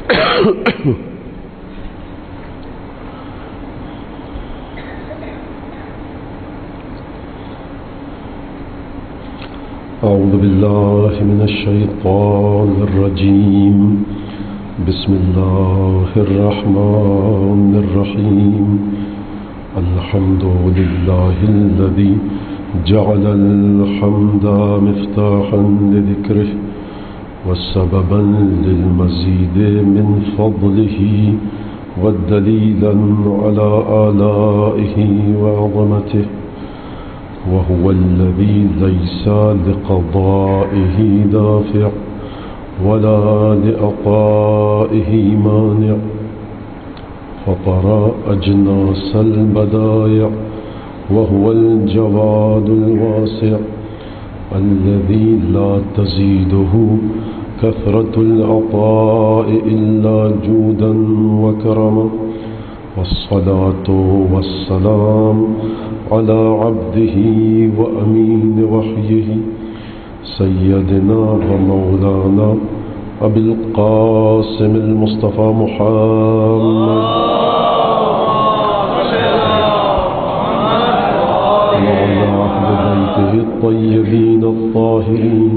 أعوذ بالله من الشيطان الرجيم بسم الله الرحمن الرحيم الحمد لله الذي جعل الحمد مفتاحا لذكره وسببا للمزيد من فضله والدليلا على آلائه وعظمته وهو الذي ليس لقضائه دافع ولا لعطائه مانع فطر أجناس البدائع وهو الجواد الواسع الذي لا تزيده كثرة العطاء إلا جودا وكرما والصلاة والسلام على عبده وأمين وحيه سيدنا ومولانا أبي القاسم المصطفى محمد وعلى أهل بيته الطيبين الطاهرين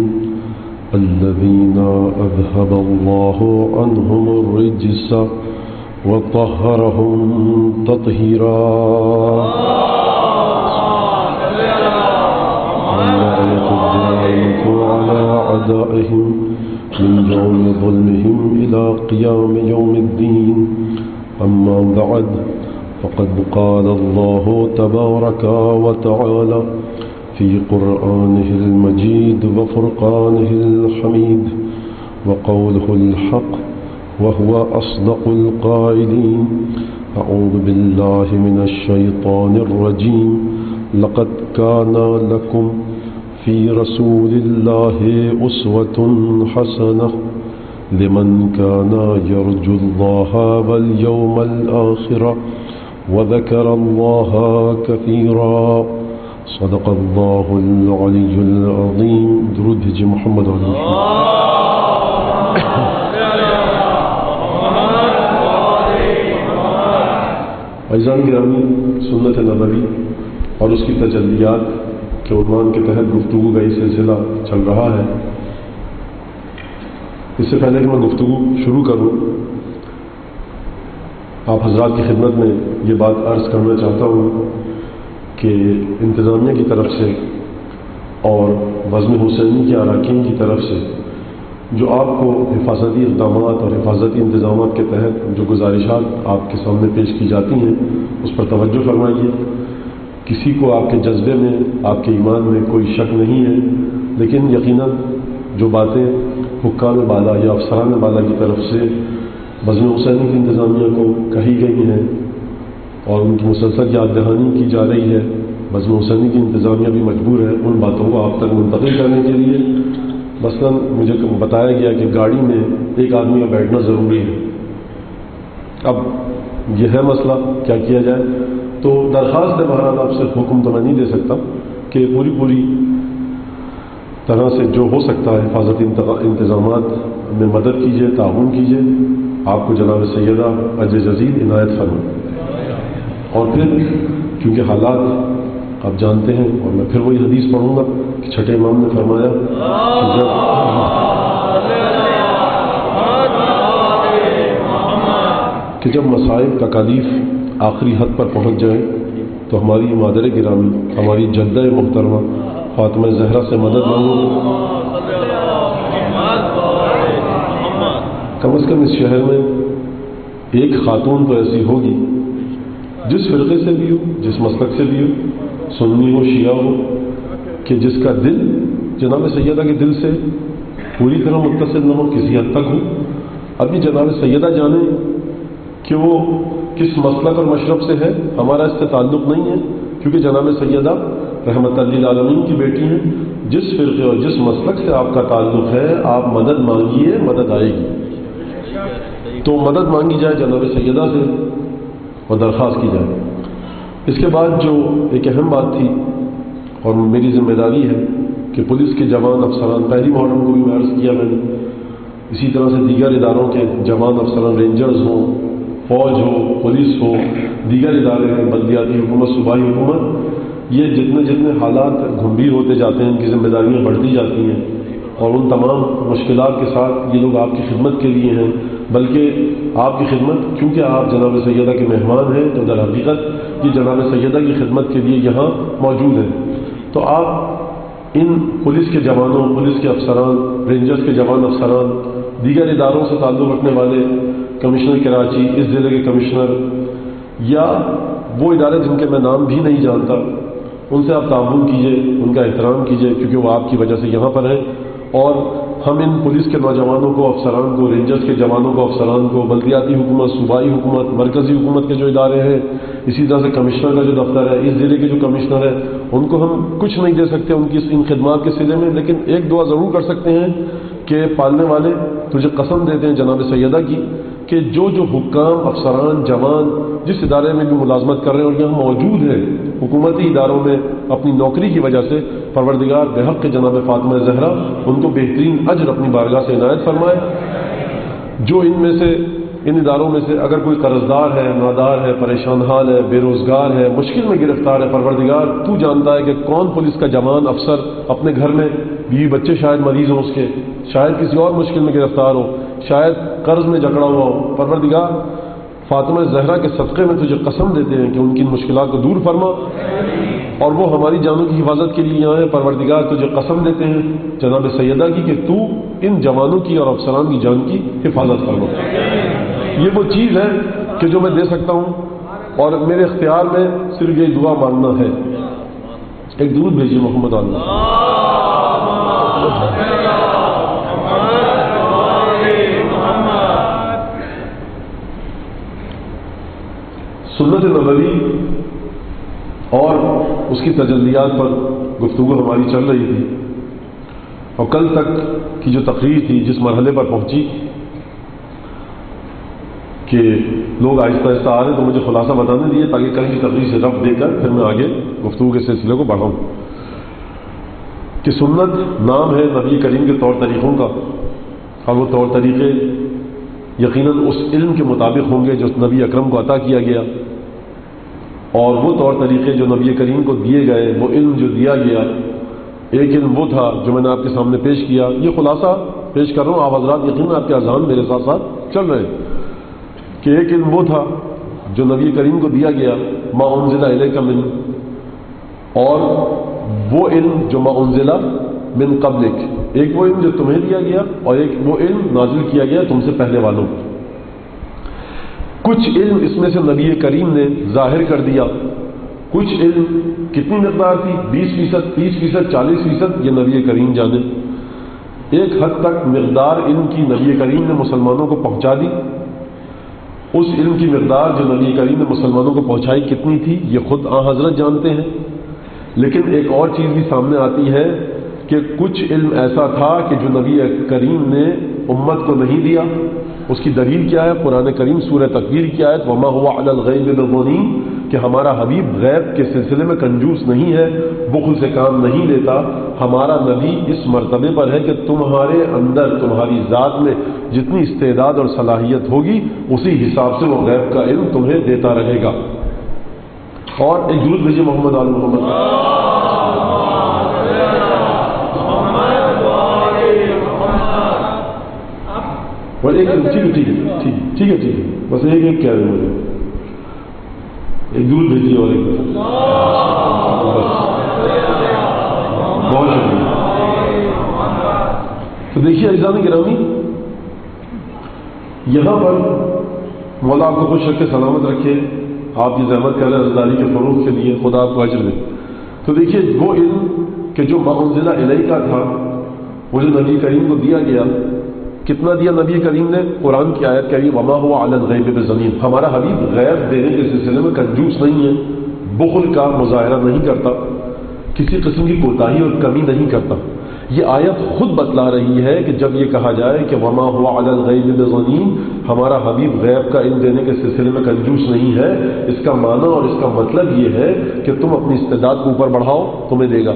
الذين أذهب الله عنهم الرجس وطهرهم تطهيرا وعلى أعدائهم من يوم ظلمهم إلى قيام يوم الدين أما بعد فقد قال الله تبارك وتعالى في قرآنه المجيد وفرقانه الحميد وقوله الحق وهو أصدق القائلين أعوذ بالله من الشيطان الرجيم لقد كان لكم في رسول الله أسوة حسنة لمن كان يرجو الله واليوم الآخر وذكر الله كثيرا صدق الله العلي العظيم درود جي محمد عليه عزیزان گرامی، سنت نبوی اور اس کی تجلیات کے عنوان کے تحت گفتگو کا یہ سلسلہ چل رہا ہے۔ اس سے پہلے کہ میں گفتگو شروع کروں، آپ حضرات کی خدمت میں یہ بات عرض کرنا چاہتا ہوں کہ انتظامیہ کی طرف سے اور بزم حسینی کے اراکین کی طرف سے جو آپ کو حفاظتی اقدامات اور حفاظتی انتظامات کے تحت جو گزارشات آپ کے سامنے پیش کی جاتی ہیں اس پر توجہ فرمائیے۔ کسی کو آپ کے جذبے میں، آپ کے ایمان میں کوئی شک نہیں ہے، لیکن یقیناً جو باتیں حکام بالا یا افسران بالا کی طرف سے بزم حسینی کی انتظامیہ کو کہی گئی ہیں اور ان کی مسلسل یاد دہانی کی جا رہی ہے، بزم حسینی کی انتظامیہ بھی مجبور ہے ان باتوں کو آپ تک منتقل کرنے کے لیے۔ مثلاً مجھے بتایا گیا کہ گاڑی میں ایک آدمی کا بیٹھنا ضروری ہے۔ اب یہ ہے مسئلہ، کیا کیا جائے؟ تو درخواست ہے، بہرحال آپ سے حکم تو میں نہیں دے سکتا کہ پوری طرح سے جو ہو سکتا ہے حفاظتی انتظامات میں مدد کیجیے، تعاون کیجیے۔ آپ کو جناب سیدہ اجر جزید عنایت فرمائیں۔ اور پھر کیونکہ حالات آپ جانتے ہیں، اور میں پھر وہی حدیث پڑھوں گا کہ چھٹے امام نے فرمایا کہ جب مصائب تکالیف آخری حد پر پہنچ جائیں تو ہماری مادر گرامی، ہماری جدہ محترمہ فاطمہ زہرا سے مدد مانگو۔ کم از کم اس شہر میں ایک خاتون تو ایسی ہوگی جس فرقے سے بھی ہو، جس مسلک سے بھی ہو، سنی ہو، شیعہ ہو، کہ جس کا دل جناب سیدہ کے دل سے پوری طرح متصل نہ ہو، کسی حد تک ہو۔ ابھی جناب سیدہ جانیں کہ وہ کس مسلک اور مشرب سے ہے، ہمارا اس سے تعلق نہیں ہے، کیونکہ جناب سیدہ رحمت للعالمین کی بیٹی ہیں۔ جس فرقے اور جس مسلک سے آپ کا تعلق ہے، آپ مدد مانگیے، مدد آئے گی۔ تو مدد مانگی جائے جناب سیدہ سے اور درخواست کی جائے۔ اس کے بعد جو ایک اہم بات تھی اور میری ذمہ داری ہے کہ پولیس کے جوان افسران، پہلی محرم کو بھی میں عرض کیا میں نے اسی طرح سے دیگر اداروں کے جوان افسران، رینجرز ہوں، فوج ہو، پولیس ہو، دیگر ادارے ہیں، بلدیاتی حکومت، صوبائی حکومت، یہ جتنے حالات گھمبیر ہوتے جاتے ہیں، ان کی ذمہ داریاں بڑھتی جاتی ہیں، اور ان تمام مشکلات کے ساتھ یہ لوگ آپ کی خدمت کے لیے ہیں، بلکہ آپ کی خدمت، کیونکہ آپ جناب سیدہ کے مہمان ہیں تو در حقیقت یہ جناب سیدہ کی خدمت کے لیے یہاں موجود ہیں۔ تو آپ ان پولیس کے جوانوں، پولیس کے افسران، رینجرز کے جوان افسران، دیگر اداروں سے تعلق رکھنے والے، کمشنر کراچی، اس ضلع کے کمشنر، یا وہ ادارے جن کے میں نام بھی نہیں جانتا، ان سے آپ تعاون کیجئے، ان کا احترام کیجئے، کیونکہ وہ آپ کی وجہ سے یہاں پر ہیں۔ اور ہم ان پولیس کے نوجوانوں کو، افسران کو، رینجرز کے جوانوں کو، افسران کو، بلدیاتی حکومت، صوبائی حکومت، مرکزی حکومت کے جو ادارے ہیں، اسی طرح سے کمشنر کا جو دفتر ہے، اس ضلع کے جو کمشنر ہے، ان کو ہم کچھ نہیں دے سکتے ان کی ان خدمات کے سلے میں، لیکن ایک دعا ضرور کر سکتے ہیں کہ پالنے والے تجھے قسم دیتے ہیں جناب سیدہ کی کہ جو حکام، افسران، جوان جس ادارے میں بھی ملازمت کر رہے ہیں اور یہاں موجود ہیں حکومتی اداروں میں اپنی نوکری کی وجہ سے، پروردگار بحق جناب فاطمہ زہرا ان کو بہترین اجر اپنی بارگاہ سے عنایت فرمائے۔ جو ان میں سے، ان اداروں میں سے اگر کوئی قرض دار ہے، نادار ہے، پریشان حال ہے، بے روزگار ہے، مشکل میں گرفتار ہے، پروردگار تو جانتا ہے کہ کون پولیس کا جوان، افسر اپنے گھر میں بیوی بچے شاید مریض ہوں اس کے، شاید کسی اور مشکل میں گرفتار ہو، شاید قرض میں جکڑا ہوا ہو، پروردگار فاطمہ زہرا کے صدقے میں تجھے قسم دیتے ہیں کہ ان کی مشکلات کو دور فرما، اور وہ ہماری جانوں کی حفاظت کے لیے یہاں ہے۔ پروردگار تجھے قسم دیتے ہیں جناب سیدہ کی کہ تو ان جوانوں کی اور افسران کی جان کی حفاظت فرما۔ یہ وہ چیز ہے کہ جو میں دے سکتا ہوں، اور میرے اختیار میں صرف یہ دعا مانگنا ہے۔ ایک درود بھیجیے محمد اللہ۔ سنت نبوی اور اس کی تجلیات پر گفتگو ہماری چل رہی تھی، اور کل تک کی جو تقریر تھی جس مرحلے پر پہنچی کہ لوگ آہستہ آہستہ آ رہے، تو مجھے خلاصہ بتانے دیے تاکہ کل کی تقریر سے ربط دے کر پھر میں آگے گفتگو کے سلسلے کو بڑھاؤں کہ سنت نام ہے نبی کریم کے طور طریقوں کا، اور وہ طور طریقے یقیناً اس علم کے مطابق ہوں گے جو نبی اکرم کو عطا کیا گیا، اور وہ طور طریقے جو نبی کریم کو دیے گئے، وہ علم جو دیا گیا، ایک علم وہ تھا جو میں نے آپ کے سامنے پیش کیا۔ یہ خلاصہ پیش کر رہا ہوں، آپ حضرات یقیناً آپ کے اذہان میرے ساتھ ساتھ چل رہے ہیں کہ ایک علم وہ تھا جو نبی کریم کو دیا گیا، ما انزل الیک من، اور وہ علم جو ما انزل من قبلک، ایک وہ علم جو تمہیں دیا گیا اور ایک وہ علم نازل کیا گیا تم سے پہلے والوں۔ کچھ علم اس میں سے نبی کریم نے ظاہر کر دیا، کچھ علم کتنی مقدار تھی، 20%، 30%، 40%، یہ نبی کریم جانے۔ ایک حد تک مقدار علم کی نبی کریم نے مسلمانوں کو پہنچا دی، اس علم کی مقدار جو نبی کریم نے مسلمانوں کو پہنچائی کتنی تھی یہ خود حضرت جانتے ہیں، لیکن ایک اور چیز بھی سامنے آتی ہے کہ کچھ علم ایسا تھا کہ جو نبی کریم نے امت کو نہیں دیا۔ اس کی دلیل کیا ہے؟ قرآن کریم سورہ تکویر کی آیت وما هو علی الغیب بضنین، کہ ہمارا حبیب غیب کے سلسلے میں کنجوس نہیں ہے، بخل سے کام نہیں لیتا۔ ہمارا نبی اس مرتبے پر ہے کہ تمہارے اندر، تمہاری ذات میں جتنی استعداد اور صلاحیت ہوگی اسی حساب سے وہ غیب کا علم تمہیں دیتا رہے گا۔ اور ایک درود بھیجیے محمد آل محمد۔ اور ایک ٹھیک ہے بس ایک کہہ رہے ہیں، مجھے ایک درود بھیجیے اور ایک بہت شکریہ۔ تو دیکھیے عزیزان گرامی، یہاں پر مولا آپ کو خوش رکھے، سلامت رکھے، آپ کی زحمت کر رہے ہیں رضاداری کے فروغ کے لیے، خدا آپ کو اجر دے۔ تو دیکھیے وہ علم کہ جو ما انزل الیک کا تھا، وہ جو نبی کریم کو دیا گیا، کتنا دیا نبی کریم نے؟ قرآن کی آیت کہی وما هو علی الغیب بضنین، ہمارا حبیب غیب دینے کے سلسلے میں کنجوس نہیں ہے، بخل کا مظاہرہ نہیں کرتا، کسی قسم کی کوتاہی اور کمی نہیں کرتا۔ یہ آیت خود بتلا رہی ہے کہ جب یہ کہا جائے کہ وما هو علی الغیب بضنین، ہمارا حبیب غیب کا علم دینے کے سلسلے میں کنجوس نہیں ہے، اس کا معنی اور اس کا مطلب یہ ہے کہ تم اپنی استعداد کو اوپر بڑھاؤ، تمہیں دے گا۔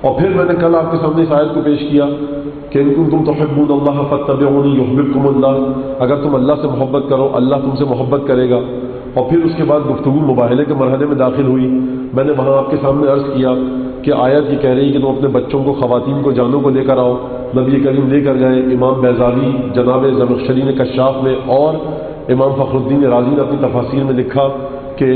اور پھر میں نے کل آپ کے سامنے اس آیت کو پیش کیا کہ ان کنتم تحبون اللہ فاتبعونی یحببکم اللہ، اگر تم اللہ سے محبت کرو اللہ تم سے محبت کرے گا۔ اور پھر اس کے بعد گفتگو مباہلے کے مرحلے میں داخل ہوئی۔ میں نے وہاں آپ کے سامنے عرض کیا کہ آیت یہ کہہ رہی کہ تم اپنے بچوں کو، خواتین کو، جانوں کو لے کر آؤ، نبی کریم لے کر گئے۔ امام بیضاوی جناب زمخشری نے کشاف میں اور امام فخر الدین رازی نے اپنی تفاسیر میں لکھا کہ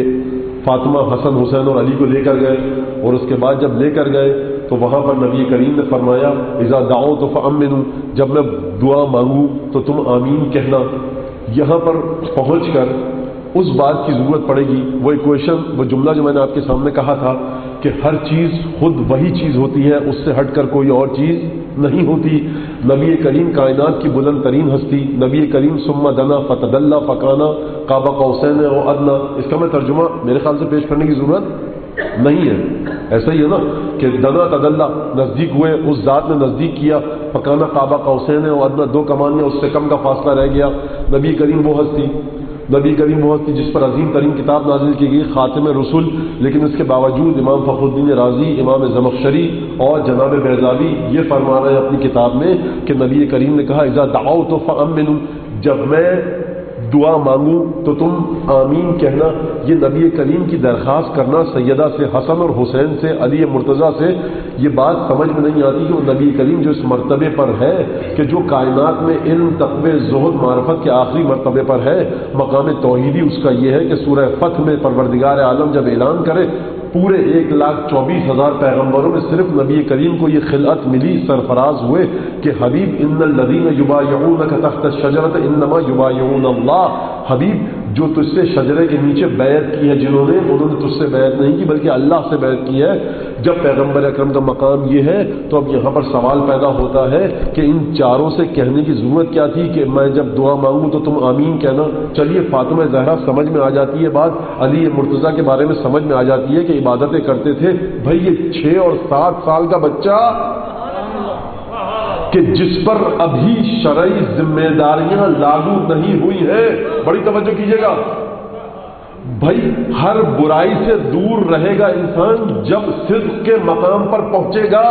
فاطمہ حسن حسین اور علی کو لے کر گئے، اور اس کے بعد جب لے کر گئے تو وہاں پر نبی کریم نے فرمایا اذا دعوت فامنوا، جب میں دعا مانگوں تو تم آمین کہنا۔ یہاں پر پہنچ کر اس بات کی ضرورت پڑے گی، وہ ایکویشن، وہ جملہ جو میں نے آپ کے سامنے کہا تھا کہ ہر چیز خود وہی چیز ہوتی ہے، اس سے ہٹ کر کوئی اور چیز نہیں ہوتی۔ نبی کریم کائنات کی بلند ترین ہستی، نبی کریم ثم دنا فتدلى فکانا قاب قوسین او ادنی، اس کا میں ترجمہ میرے خیال سے پیش کرنے کی ضرورت نہیں ہے۔ ایسا ہی ہے نا کہ دنا تدلّا، نزدیک ہوئے، اس ذات نے نزدیک کیا، فکانا قاب قوسین او ادنی، دو کمانیاں اس سے کم کا فاصلہ رہ گیا۔ نبی کریم وہ ہستی، نبی کریم وہ ہستی جس پر عظیم ترین کتاب نازل کی گئی، خاتم رسول، لیکن اس کے باوجود امام فخر الدین رازی، امام زمخشری اور جناب بیضاوی یہ فرما رہے ہیں اپنی کتاب میں کہ نبی کریم نے کہا اذا دعوت فامنوا، جب میں دعا مانگوں تو تم آمین کہنا۔ یہ نبی کریم کی درخواست کرنا سیدہ سے، حسن اور حسین سے، علی مرتضیٰ سے، یہ بات سمجھ میں نہیں آتی کہ وہ نبی کریم جو اس مرتبے پر ہے کہ جو کائنات میں علم، تقوی، زہد، معرفت کے آخری مرتبے پر ہے، مقام توحیدی اس کا یہ ہے کہ سورہ فتح میں پروردگار عالم جب اعلان کرے پورے 1,24,000 پیغمبروں میں صرف نبی کریم کو یہ خلعت ملی، سرفراز ہوئے کہ حبیب ان الذین یبایعونک تحت الشجرۃ انما یبایعون اللہ، حبیب جو تجھ سے شجرے کے نیچے بیعت کی ہے جنہوں نے، انہوں نے تجھ سے بیعت نہیں کی بلکہ اللہ سے بیعت کی ہے۔ جب پیغمبر اکرم کا مقام یہ ہے تو اب یہاں پر سوال پیدا ہوتا ہے کہ ان چاروں سے کہنے کی ضرورت کیا تھی کہ میں جب دعا مانگوں تو تم آمین کہنا۔ چلیے فاطمہ زہرا سمجھ میں آ جاتی ہے بات، علی مرتضیٰ کے بارے میں سمجھ میں آ جاتی ہے کہ عبادتیں کرتے تھے۔ بھائی یہ 6 اور 7 سال کا بچہ کہ جس پر ابھی شرعی ذمہ داریاں لاگو نہیں ہوئی ہیں، بڑی توجہ کیجیے گا بھائی، ہر برائی سے دور رہے گا انسان جب صدق کے مقام پر پہنچے گا۔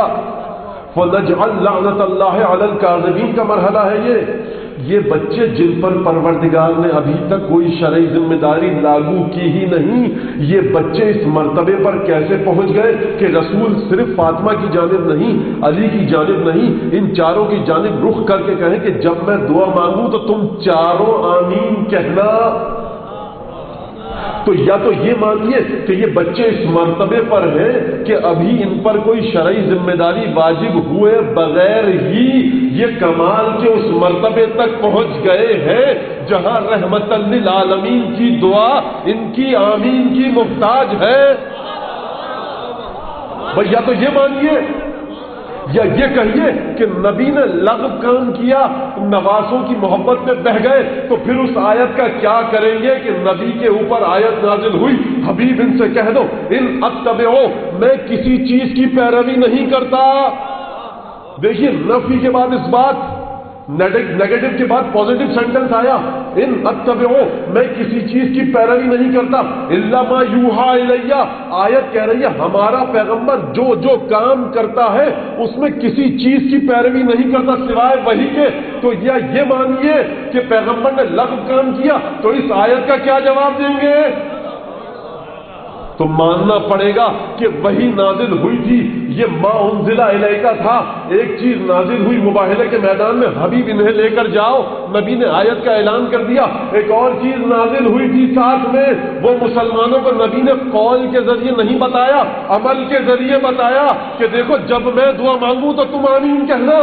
فَنَجْعَلْ لَعْنَةَ اللَّهِ عَلَى الْكَاذِبِينَ کا مرحلہ ہے یہ بچے جن پر پروردگار نے ابھی تک کوئی شرعی ذمہ داری لاگو کی ہی نہیں، یہ بچے اس مرتبے پر کیسے پہنچ گئے کہ رسول صرف فاطمہ کی جانب نہیں، علی کی جانب نہیں، ان چاروں کی جانب رخ کر کے کہیں کہ جب میں دعا مانگوں تو تم چاروں آمین کہنا۔ تو یا تو یہ مانیے کہ یہ بچے اس مرتبے پر ہیں کہ ابھی ان پر کوئی شرعی ذمہ داری واجب ہوئے بغیر ہی یہ کمال کے اس مرتبے تک پہنچ گئے ہیں جہاں رحمت للعالمین کی دعا ان کی آمین کی محتاج ہے۔ بھئی یا تو یہ مانیے یا یہ کہیے کہ نبی نے لغو کام کیا، نوازوں کی محبت میں بہ گئے، تو پھر اس آیت کا کیا کریں گے کہ نبی کے اوپر آیت نازل ہوئی، حبیب ان سے کہہ دو ان اتبعو، میں کسی چیز کی پیروی نہیں کرتا۔ دیکھیے نفی کے بعد اس بات، نیگیٹو کے بعد پازیٹو سینٹنس آیا، ان اتبعو، میں کسی چیز کی پیروی نہیں کرتا، الا ما یوحى الیہ، آیت کہہ رہی ہے ہمارا پیغمبر جو جو کام کرتا ہے اس میں کسی چیز کی پیروی نہیں کرتا سوائے وحی کے۔ تو یا یہ مانیے کہ پیغمبر نے لغو کام کیا تو اس آیت کا کیا جواب دیں گے؟ تو ماننا پڑے گا کہ وہی نازل ہوئی تھی، یہ ما انزل الیک تھا، ایک چیز نازل ہوئی مباہلے کے میدان میں، حبیب انہیں لے کر جاؤ، نبی نے آیت کا اعلان کر دیا۔ ایک اور چیز نازل ہوئی تھی ساتھ میں، وہ مسلمانوں کو نبی نے قول کے ذریعے نہیں بتایا، عمل کے ذریعے بتایا کہ دیکھو جب میں دعا مانگوں تو تم آمین کہنا۔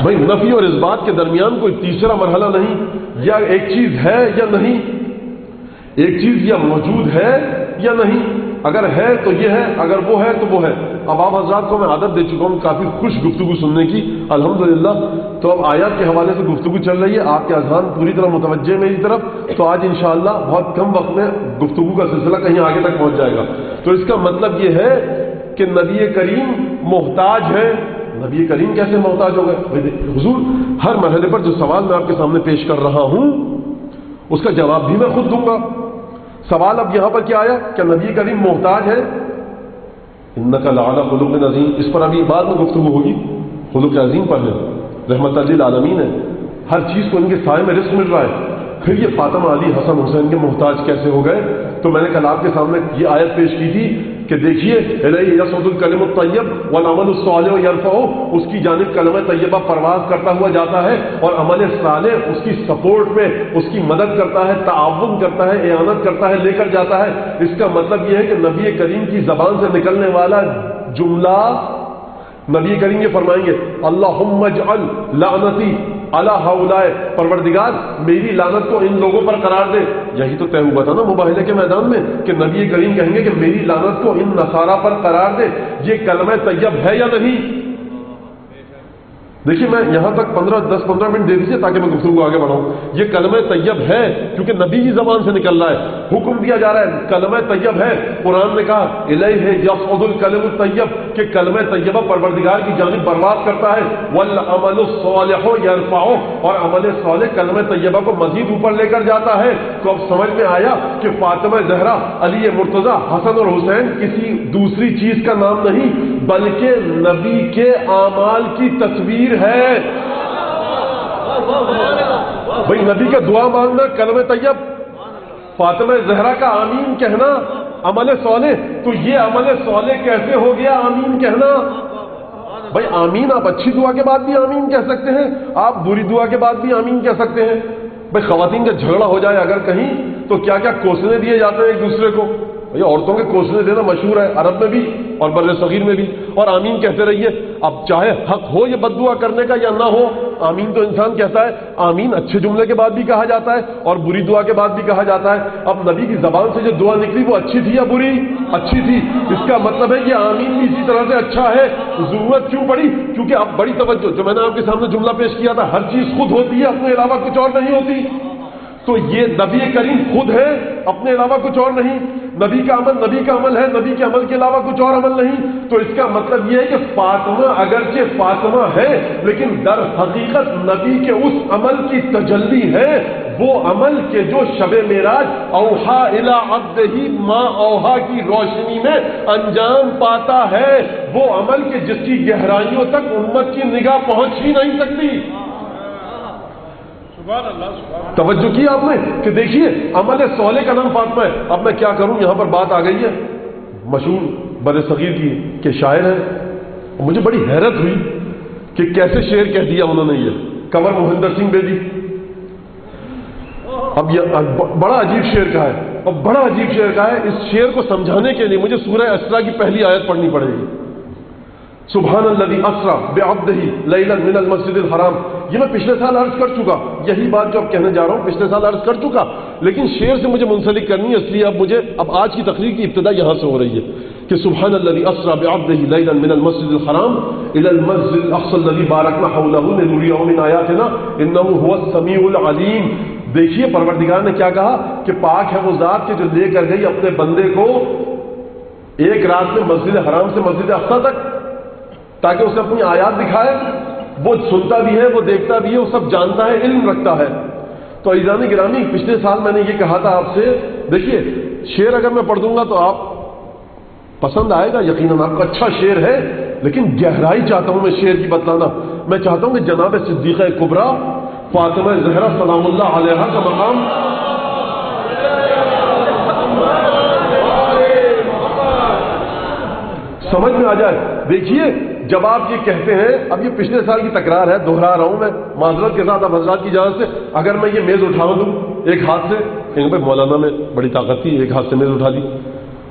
بھائی نفی اور اس بات کے درمیان کوئی تیسرا مرحلہ نہیں، یا ایک چیز ہے یا نہیں، ایک چیز یا موجود ہے یا نہیں، اگر ہے تو یہ ہے، اگر وہ ہے تو وہ ہے۔ اب آپ حضرات کو میں عادت دے چکا ہوں کافی خوش گفتگو سننے کی الحمدللہ، تو اب آیات کے حوالے سے گفتگو چل رہی ہے، آپ کے اذہان پوری طرح متوجہ میری طرف، تو آج انشاءاللہ بہت کم وقت میں گفتگو کا سلسلہ کہیں آگے تک پہنچ جائے گا۔ تو اس کا مطلب یہ ہے کہ نبی کریم محتاج ہے نبی کریم کیسے محتاج ہو گئے؟ حضور ہر مرحلے پر جو سوال میں آپ کے سامنے پیش کر رہا ہوں اس کا جواب بھی میں خود دوں گا۔ سوال اب یہاں پر کیا آیا کہ نبی کریم محتاج ہے؟ انک لعلی خلق عظیم، اس پر ابھی بعد میں گفتگو ہوگی۔ خلق عظیم پر ہے، رحمت للعالمین ہے، ہر چیز کو ان کے سائے میں رزق مل رہا ہے، پھر یہ فاطمہ علی حسن حسین کے محتاج کیسے ہو گئے؟ تو میں نے کل آپ کے سامنے یہ آیت پیش کی تھی کہ دیکھیے الیہ یصعد الکلم الطیب والعمل الصالح یرفعہ، اس کی جانب کلمہ طیبہ پرواز کرتا ہوا جاتا ہے اور عمل صالح اس کی سپورٹ میں اس کی مدد کرتا ہے، تعاون کرتا ہے، اعانت کرتا ہے، لے کر جاتا ہے۔ اس کا مطلب یہ ہے کہ نبی کریم کی زبان سے نکلنے والا جملہ، نبی کریم یہ فرمائیں گے اللہم اجعل لعنتی علی ہؤلاء، پروردگار میری لعنت کو ان لوگوں پر قرار دے۔ یہی تو طے ہوا تھا نا مباہلے کے میدان میں کہ نبی کریم کہیں گے کہ میری لعنت کو ان نصارہ پر قرار دے۔ یہ کلمہ طیب ہے یا نہیں؟ دیکھیے میں یہاں تک 10-15 منٹ دے دیجیے تاکہ میں گفتگو کو آگے بڑھاؤں۔ یہ کلمہ طیب ہے کیونکہ نبی کی زبان سے نکل رہا ہے، حکم دیا جا رہا ہے، کلمہ طیب ہے۔ قرآن نے کہا الیہ یصعد الکلم الطیب، کہ کلمہ طیبہ پروردگار کی جانب پرواز کرتا ہے، والعمل الصالح یرفعہ، اور عمل صالح کلمہ طیبہ کو مزید اوپر لے کر جاتا ہے۔ تو اب سمجھ میں آیا کہ فاطمہ زہرا، علی مرتضیٰ، حسن اور حسین کسی دوسری چیز کا نام نہیں بلکہ نبی کے اعمال کی تصویر ہے۔ بھئی نبی کا دعا مانگنا کلمہ طیب، فاطمہ زہرا کا آمین کہنا عمل صالح، تو یہ عمل صالح کیسے ہو گیا آمین کہنا؟ بھئی آمین آپ اچھی دعا کے بعد بھی آمین کہہ سکتے ہیں، آپ بری دعا کے بعد بھی آمین کہہ سکتے ہیں۔ بھئی خواتین کا جھگڑا ہو جائے اگر کہیں تو کیا کیا کوسنے دیے جاتے ہیں ایک دوسرے کو؟ بھئی عورتوں کے کوسنے دینا مشہور ہے عرب میں بھی اور بر صغیر میں بھی، اور آمین کہتے رہیے۔ اب چاہے حق ہو یہ بد دعا کرنے کا یا نہ ہو، آمین تو انسان کہتا ہے۔ آمین اچھے جملے کے بعد بھی کہا جاتا ہے اور بری دعا کے بعد بھی کہا جاتا ہے۔ اب نبی کی زبان سے جو دعا نکلی وہ اچھی تھی یا بری؟ اچھی تھی۔ اس کا مطلب ہے کہ آمین بھی اسی طرح سے اچھا ہے۔ ضرورت کیوں پڑی؟ کیونکہ اب بڑی توجہ، جو میں نے آپ کے سامنے جملہ پیش کیا تھا، ہر چیز خود ہوتی ہے، اپنے علاوہ کچھ اور نہیں ہوتی۔ تو یہ نبی کریم خود ہے، اپنے علاوہ کچھ اور نہیں۔ نبی کا عمل ہے، نبی کے عمل کے علاوہ کچھ اور عمل نہیں۔ تو اس کا مطلب یہ ہے کہ فاطمہ اگرچہ فاطمہ ہے لیکن در حقیقت نبی کے اس عمل کی تجلی ہے، وہ عمل کے جو شب معراج اوحا الی عبدہ ما اوحا کی روشنی میں انجام پاتا ہے، وہ عمل کے جس کی گہرائیوں تک امت کی نگاہ پہنچ ہی نہیں سکتی۔ توجہ کی آپ نے کہ دیکھیے عمل صالح کا نام فاطمہ ہے۔ اب میں کیا کروں، یہاں پر بات آ گئی ہے مشہور بر صغیر کی کہ شاعر ہے، مجھے بڑی حیرت ہوئی کہ کیسے شعر کہہ دیا انہوں نے، یہ کنور مہندر سنگھ بیدی۔ اب یہ بڑا عجیب شعر کا ہے، اور بڑا عجیب شعر کا ہے۔ اس شعر کو سمجھانے کے لیے مجھے سورہ اسراء کی پہلی آیت پڑھنی پڑے گی۔ سبحان الذی اسری بعبدہ لیلا من المسجد الحرام، یہ میں پچھلے سال عرض کر چکا، یہی بات جو اب کہنے جا رہا ہوں پچھلے سال عرض کر چکا، لیکن شعر سے مجھے منسلک کرنی ہے، اس لیے اب آج کی تقریر کی ابتدا یہاں سے ہو رہی ہے کہ سبحان الذی اسری بعبدہ لیلا من المسجد الحرام الى المسجد الاقصى الذی بارکنا حولہ لنریہ من آیاتنا انہ هو السمیع العلیم۔ دیکھیے پروردگار نے کیا کہا کہ پاک ہے وہ ذات کہ جو لے کر گئی اپنے بندے کو ایک رات میں مسجد حرام سے مسجد اقصی تک تاکہ اسے اپنی آیات دکھائے۔ وہ سنتا بھی ہے، وہ دیکھتا بھی ہے، وہ سب جانتا ہے، علم رکھتا ہے۔ تو عزیزان گرامی، پچھلے سال میں نے یہ کہا تھا آپ سے، دیکھیے شعر اگر میں پڑھ دوں گا تو آپ پسند آئے گا یقیناً، آپ کا اچھا شعر ہے، لیکن گہرائی چاہتا ہوں میں شعر کی بتلانا۔ میں چاہتا ہوں کہ جناب صدیقہ کبریٰ فاطمہ زہرا سلام اللہ علیہا کا مقام سمجھ میں آ جائے۔ دیکھیے جب آپ یہ کہتے ہیں، اب یہ پچھلے سال کی تکرار ہے، دہرا رہا ہوں میں معذرت کے ساتھ اب حضرات کی اجازت سے، اگر میں یہ میز اٹھا دوں ایک ہاتھ سے، کہیں بھائی مولانا میں بڑی طاقت تھی، ایک ہاتھ سے میز اٹھا دی،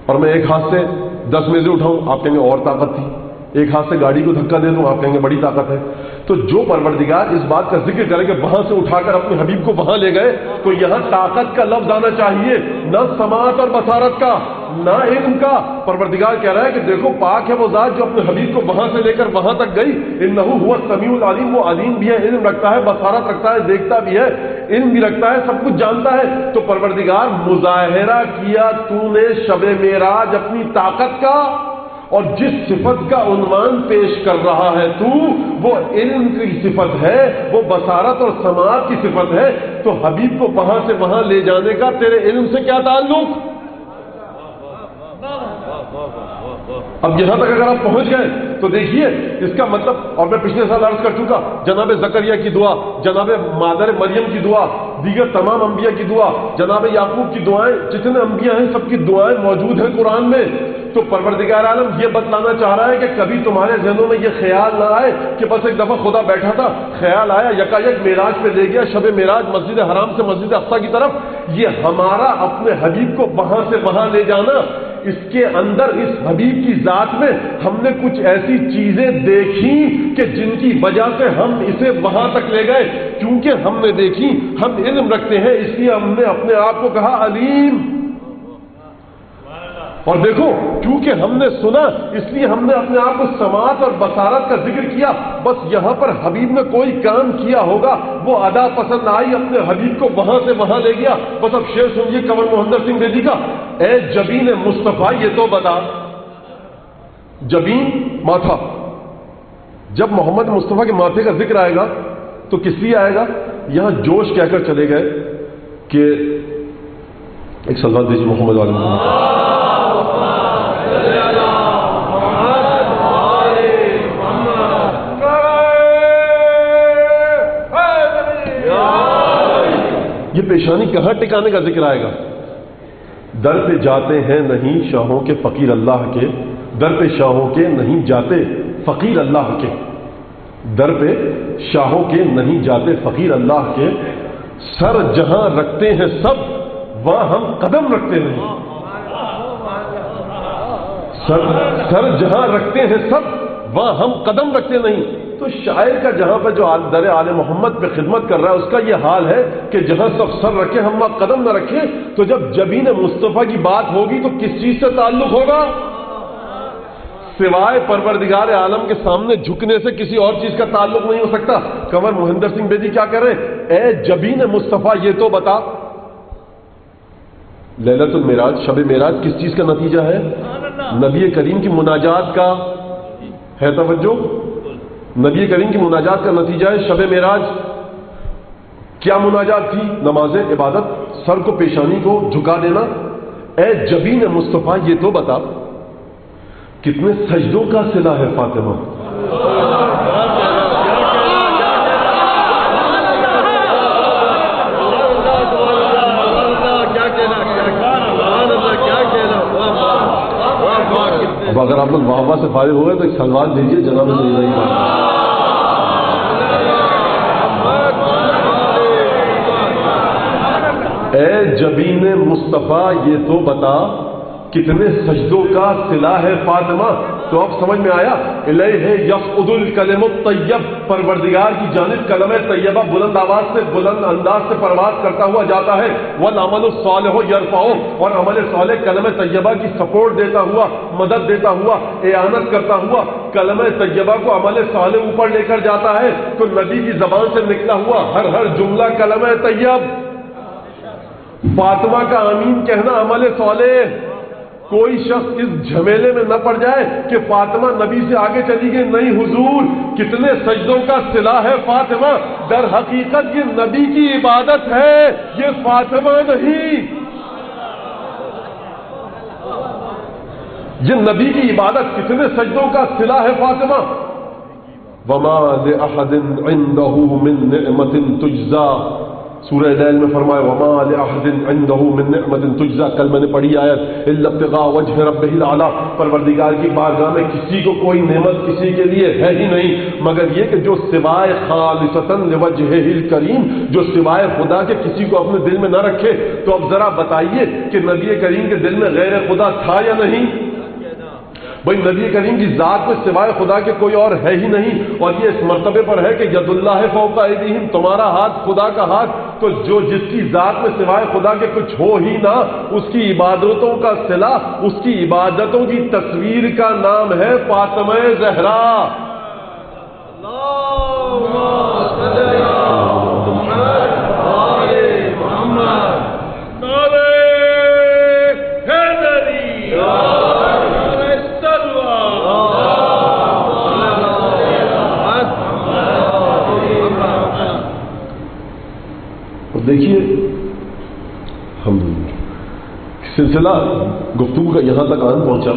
اور میں ایک ہاتھ سے 10 میزیں اٹھاؤں، آپ کہیں گے اور طاقت تھی، ایک ہاتھ سے گاڑی کو دھکا دے دوں، آپ کہیں گے بڑی طاقت ہے۔ تو جو پروردگار اس بات کا ذکر کرے کہ وہاں سے اٹھا کر اپنے حبیب کو وہاں لے گئے، تو یہاں طاقت کا لفظ آنا چاہیے، نہ سماعت اور بصارت کا، نہ علم کا۔ پروردگار کہہ رہا ہے کہ دیکھو پاک ہے وہ ذات جو اپنے حبیب کو وہاں سے لے کر وہاں تک گئی، انہ هو السمیع العلیم، وہ علیم بھی ہے، علم رکھتا ہے، بصارت رکھتا ہے، دیکھتا بھی ہے، علم بھی رکھتا ہے، سب کچھ جانتا ہے۔ تو پروردگار مظاہرہ کیا تو نے شب معراج اپنی طاقت کا، اور جس صفت کا عنوان پیش کر رہا ہے تو وہ علم کی صفت ہے، وہ بصارت اور سماعت کی صفت ہے، تو حبیب کو وہاں سے وہاں لے جانے کا تیرے علم سے کیا تعلق؟ اب یہاں تک اگر آپ پہنچ گئے تو دیکھیے اس کا مطلب، اور میں پچھلے سال عرض کر چکا، جناب زکریا کی دعا، جناب مادر مریم کی دعا، دیگر تمام انبیاء کی دعا، جناب یعقوب کی دعائیں، جتنے انبیاء ہیں سب کی دعائیں موجود ہیں قرآن میں۔ تو پروردگار عالم یہ بتلانا چاہ رہا ہے کہ کبھی تمہارے ذہنوں میں یہ خیال نہ آئے کہ بس ایک دفعہ خدا بیٹھا تھا، خیال آیا یکایک معراج پہ لے گیا، شب معراج مسجد حرام سے مسجد اقصی کی طرف، یہ ہمارا اپنے حبیب کو وہاں سے وہاں لے جانا، اس کے اندر اس حبیب کی ذات میں ہم نے کچھ ایسی چیزیں دیکھی کہ جن کی وجہ سے ہم اسے وہاں تک لے گئے، کیونکہ ہم نے دیکھی، ہم علم رکھتے ہیں، اس لیے ہم نے اپنے آپ کو کہا علیم۔ اور دیکھو کیونکہ ہم نے سنا اس لیے ہم نے اپنے آپ کو سماعت اور بصارت کا ذکر کیا۔ بس یہاں پر حبیب نے کوئی کام کیا ہوگا، وہ ادا پسند آئی، اپنے حبیب کو وہاں سے وہاں لے گیا۔ بس اب شعر سنیے کنور مہندر سنگھ بیدی کا، اے جبین مصطفیٰ یہ تو بتا، جبین ماتھا، جب محمد مصطفیٰ کے ماتھے کا ذکر آئے گا تو کس لیے آئے گا؟ یہاں جوش کہہ کر چلے گئے کہ ایک صلوات دیجیے محمد علیہ محمد۔ یہ پیشانی کہاں ٹکانے کا ذکر آئے گا؟ در پہ جاتے ہیں نہیں شاہوں کے فقیر اللہ کے، در پہ شاہوں کے نہیں جاتے فقیر اللہ کے، در پہ شاہوں کے نہیں جاتے فقیر اللہ کے، سر جہاں رکھتے ہیں سب وہاں ہم قدم رکھتے نہیں، سر جہاں رکھتے ہیں سب وہاں ہم قدم رکھتے نہیں۔ تو شاعر کا جہاں پہ جو در آل محمد پہ خدمت کر رہا ہے اس کا یہ حال ہے کہ جہاں سب سر رکھیں ہم وہاں قدم نہ رکھیں۔ تو جب جبین مصطفیٰ کی بات ہوگی تو کس چیز سے تعلق ہوگا؟ سوائے پروردگار عالم کے سامنے جھکنے سے کسی اور چیز کا تعلق نہیں ہو سکتا۔ کنور مہندر سنگھ بیدی کیا کہہ رہے ہیں؟ اے جبین مصطفیٰ یہ تو بتا، لیلۃ المعراج، شب معراج کس چیز کا نتیجہ ہے؟ نبی کریم کی مناجات کا ہے، توجہ، نبی کریم کی مناجات کا نتیجہ ہے شب معراج۔ کیا مناجات تھی؟ نماز عبادت، سر کو پیشانی کو جھکا دینا۔ اے جبین مصطفیٰ یہ تو بتا، کتنے سجدوں کا صلہ ہے فاطمہ، اب اگر آپ لوگ واہ واہ سے فارغ ہو گئے تو ایک سلوات دیجیے جناب سیدنا کا۔ اے جبین مصطفیٰ یہ تو بتا، کتنے سجدوں کا صلہ ہے فاطمہ۔ تو اب سمجھ میں آیا، الیہ یصعد الکلم الطیب، پروردگار کی جانب کلمہ طیبہ بلند آواز سے، بلند انداز سے پرواز کرتا ہوا جاتا ہے، والعمل الصالح یرفعہ، اور عمل صالح کلمہ طیبہ کی سپورٹ دیتا ہوا، مدد دیتا ہوا، اعانت کرتا ہوا کلمہ طیبہ کو عمل صالح اوپر لے کر جاتا ہے۔ تو نبی کی زبان سے نکلا ہوا ہر جملہ کلمہ طیب، فاطمہ کا آمین کہنا عمل صالح۔ کوئی شخص اس جھمیلے میں نہ پڑ جائے کہ فاطمہ نبی سے آگے چلی گئی، نہیں حضور، کتنے سجدوں کا صلہ ہے فاطمہ، در حقیقت یہ نبی کی عبادت ہے، یہ فاطمہ نہیں، یہ نبی کی عبادت، کتنے سجدوں کا صلہ ہے فاطمہ۔ وما لأحد عنده من نعمة تجزا، سورہ لیل میں فرمایا وما لأحد عنده من نعمة تجزا، کل میں نے پڑھی آیت الا ابتغاء وجه ربه الاعلی، پروردگار کی بارگاہ میں کسی کو کوئی نعمت کسی کے لیے ہے ہی نہیں مگر یہ کہ جو سوائے خالصتا لوجهه الکریم، جو سوائے خدا کے کسی کو اپنے دل میں نہ رکھے۔ تو اب ذرا بتائیے کہ نبی کریم کے دل میں غیر خدا تھا یا نہیں؟ بھائی نبی کریم کی ذات میں سوائے خدا کے کوئی اور ہے ہی نہیں، اور یہ اس مرتبے پر ہے کہ ید اللہ فوق ایدیہم، تمہارا ہاتھ خدا کا ہاتھ۔ تو جو جس کی ذات میں سوائے خدا کے کچھ ہو ہی نہ، اس کی عبادتوں کا صلہ، اس کی عبادتوں کی تصویر کا نام ہے فاطمہ زہرا۔ الحمدللہ سلسلہ گفتگو کا یہاں تک آن پہنچا،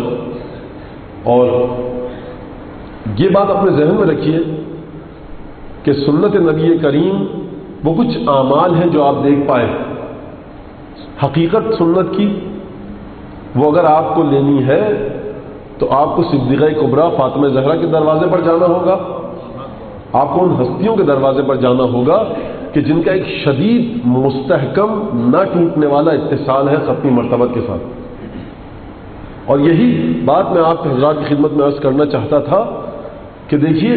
اور یہ بات اپنے ذہن میں رکھیے کہ سنت نبی کریم وہ کچھ اعمال ہیں جو آپ دیکھ پائے، حقیقت سنت کی وہ اگر آپ کو لینی ہے تو آپ کو صدیقہ کبریٰ فاطمہ زہرا کے دروازے پر جانا ہوگا، آپ کو ان ہستیوں کے دروازے پر جانا ہوگا کہ جن کا ایک شدید مستحکم نہ ٹوٹنے والا اتصال ہے ختمی مرتبت کے ساتھ۔ اور یہی بات میں آپ حضرات کی خدمت میں عرض کرنا چاہتا تھا کہ دیکھیے،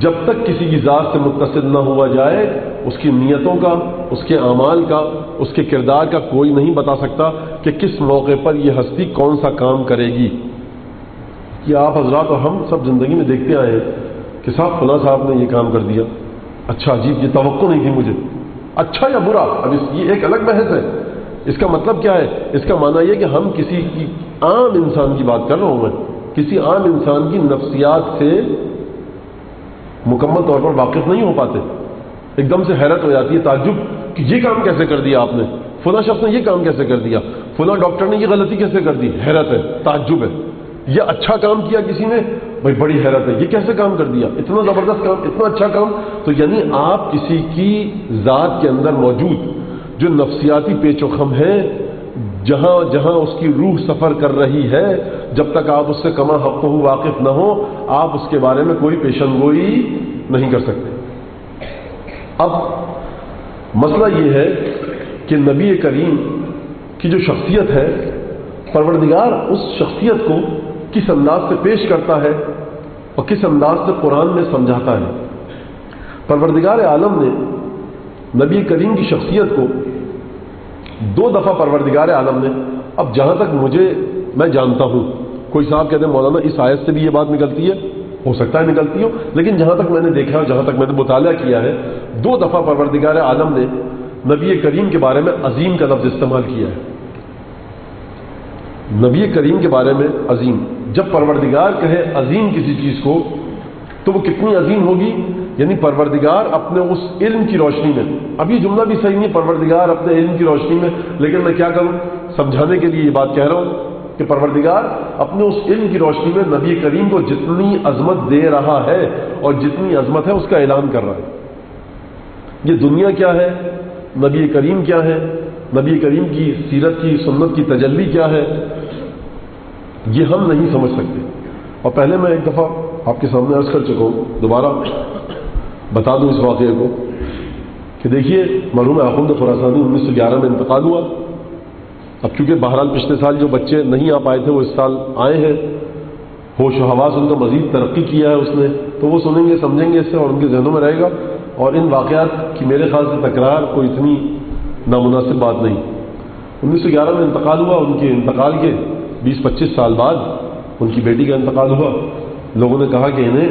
جب تک کسی کی ذات سے متصل نہ ہوا جائے، اس کی نیتوں کا، اس کے اعمال کا، اس کے کردار کا کوئی نہیں بتا سکتا کہ کس موقع پر یہ ہستی کون سا کام کرے گی۔ یہ آپ حضرات اور ہم سب زندگی میں دیکھتے آئے ہیں کہ صاحب فلاں صاحب نے یہ کام کر دیا، اچھا عجیب، یہ توقع نہیں تھی مجھے، اچھا یا برا، اب یہ ایک الگ بحث ہے۔ اس کا مطلب کیا ہے؟ اس کا معنی یہ کہ ہم کسی کی عام انسان کی بات کر رہا ہوں، میں کسی عام انسان کی نفسیات سے مکمل طور پر واقف نہیں ہو پاتے، ایک دم سے حیرت ہو جاتی ہے، تعجب کہ یہ کام کیسے کر دیا آپ نے، فلاں شخص نے یہ کام کیسے کر دیا، فلاں ڈاکٹر نے یہ غلطی کیسے کر دی، حیرت ہے، تعجب ہے۔ یہ اچھا کام کیا کسی نے، بھائی بڑی حیرت ہے، یہ کیسے کام کر دیا، اتنا زبردست کام، اتنا اچھا کام۔ تو یعنی آپ کسی کی ذات کے اندر موجود جو نفسیاتی پیچ و خم ہے، جہاں جہاں اس کی روح سفر کر رہی ہے، جب تک آپ اس سے کما حق ہو واقف نہ ہو، آپ اس کے بارے میں کوئی پیشن گوئی نہیں کر سکتے۔ اب مسئلہ یہ ہے کہ نبی کریم کی جو شخصیت ہے، پروردگار اس شخصیت کو کس انداز سے پیش کرتا ہے اور کس انداز سے قرآن میں سمجھاتا ہے۔ پروردگار عالم نے نبی کریم کی شخصیت کو 2 دفعہ پروردگار عالم نے، اب جہاں تک میں جانتا ہوں، کوئی صاحب کہتے ہیں مولانا اس آیت سے بھی یہ بات نکلتی ہے، ہو سکتا ہے نکلتی ہو، لیکن جہاں تک میں نے دیکھا اور جہاں تک میں نے مطالعہ کیا ہے، 2 دفعہ پروردگار عالم نے نبی کریم کے بارے میں عظیم کا لفظ استعمال کیا ہے۔ نبی کریم کے بارے میں عظیم، جب پروردگار کہے عظیم کسی چیز کو تو وہ کتنی عظیم ہوگی، یعنی پروردگار اپنے اس علم کی روشنی میں، اب یہ جملہ بھی صحیح نہیں، پروردگار اپنے علم کی روشنی میں، لیکن میں کیا کروں، سمجھانے کے لیے یہ بات کہہ رہا ہوں کہ پروردگار اپنے اس علم کی روشنی میں نبی کریم کو جتنی عظمت دے رہا ہے اور جتنی عظمت ہے اس کا اعلان کر رہا ہے۔ یہ دنیا کیا ہے، نبی کریم کیا ہے، نبی کریم کی سیرت کی سنت کی تجلی کیا ہے، یہ ہم نہیں سمجھ سکتے۔ اور پہلے میں ایک دفعہ آپ کے سامنے عرض کر چکا ہوں، دوبارہ بتا دوں اس واقعے کو کہ دیکھیے، مرحوم آخوند خراسانی 1911 میں انتقال ہوا۔ اب چونکہ بہرحال پچھلے سال جو بچے نہیں آ پائے تھے وہ اس سال آئے ہیں، ہوش و حواس ان کا مزید ترقی کیا ہے اس نے، تو وہ سنیں گے سمجھیں گے اس سے اور ان کے ذہنوں میں رہے گا، اور ان واقعات کی میرے خیال سے تکرار کوئی اتنی نامناسب بات نہیں۔ 1911 میں انتقال ہوا، ان کے انتقال کے 20-25 سال بعد ان کی بیٹی کا انتقال ہوا۔ لوگوں نے کہا کہ انہیں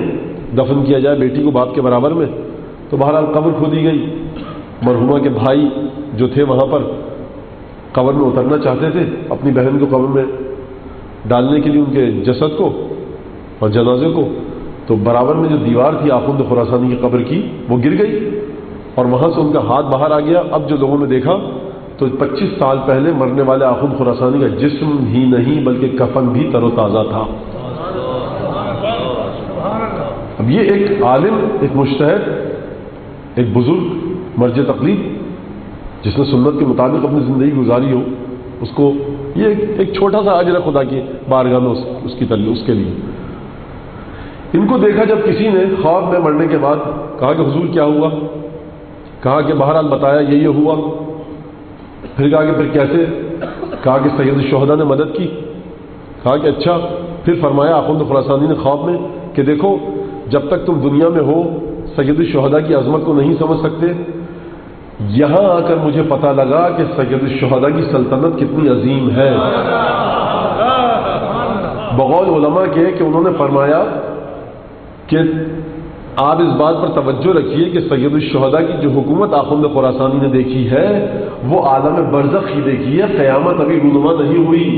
دفن کیا جائے بیٹی کو باپ کے برابر میں، تو بہرحال قبر کھودی گئی۔ مرحومہ کے بھائی جو تھے وہاں پر قبر میں اترنا چاہتے تھے، اپنی بہن کو قبر میں ڈالنے کے لیے ان کے جسد کو اور جنازے کو، تو برابر میں جو دیوار تھی آخوند خراسانی کی قبر کی وہ گر گئی اور وہاں سے ان کا ہاتھ باہر آ گیا۔ اب جو لوگوں نے دیکھا تو 25 سال پہلے مرنے والے آخوند خراسانی کا جسم ہی نہیں بلکہ کفن بھی تر و تازہ تھا۔ اب یہ ایک عالم، ایک مجتہد، ایک بزرگ مرجع تقلید جس نے سنت کے مطابق اپنی زندگی گزاری ہو، اس کو یہ ایک چھوٹا سا اجر خدا کی بارگاہ میں اس کے لیے۔ ان کو دیکھا جب کسی نے خواب میں مرنے کے بعد، کہا کہ حضور کیا ہوا، کہا کہ بہرحال بتایا یہ ہوا، پھر کہا کہ پھر کیسے، کہا کہ سید الشہداء نے مدد کی، کہا کہ اچھا، پھر فرمایا آخوند خراسانی نے خواب میں کہ دیکھو جب تک تم دنیا میں ہو سید الشہداء کی عظمت کو نہیں سمجھ سکتے، یہاں آ کر مجھے پتہ لگا کہ سید الشہداء کی سلطنت کتنی عظیم ہے۔ بقول علماء کے کہ انہوں نے فرمایا کہ آپ اس بات پر توجہ رکھیے کہ سید الشہداء کی جو حکومت آخوند خراسانی نے دیکھی ہے وہ عالم برزخ ہی دیکھی ہے، قیامت ابھی رونما نہیں ہوئی،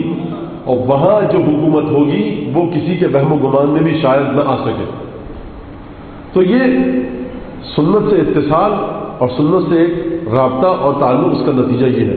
اور وہاں جو حکومت ہوگی وہ کسی کے وہم و گمان میں بھی شاید نہ آ سکے۔ تو یہ سنت سے اتصال اور سنت سے ایک رابطہ اور تعلق، اس کا نتیجہ یہ ہے۔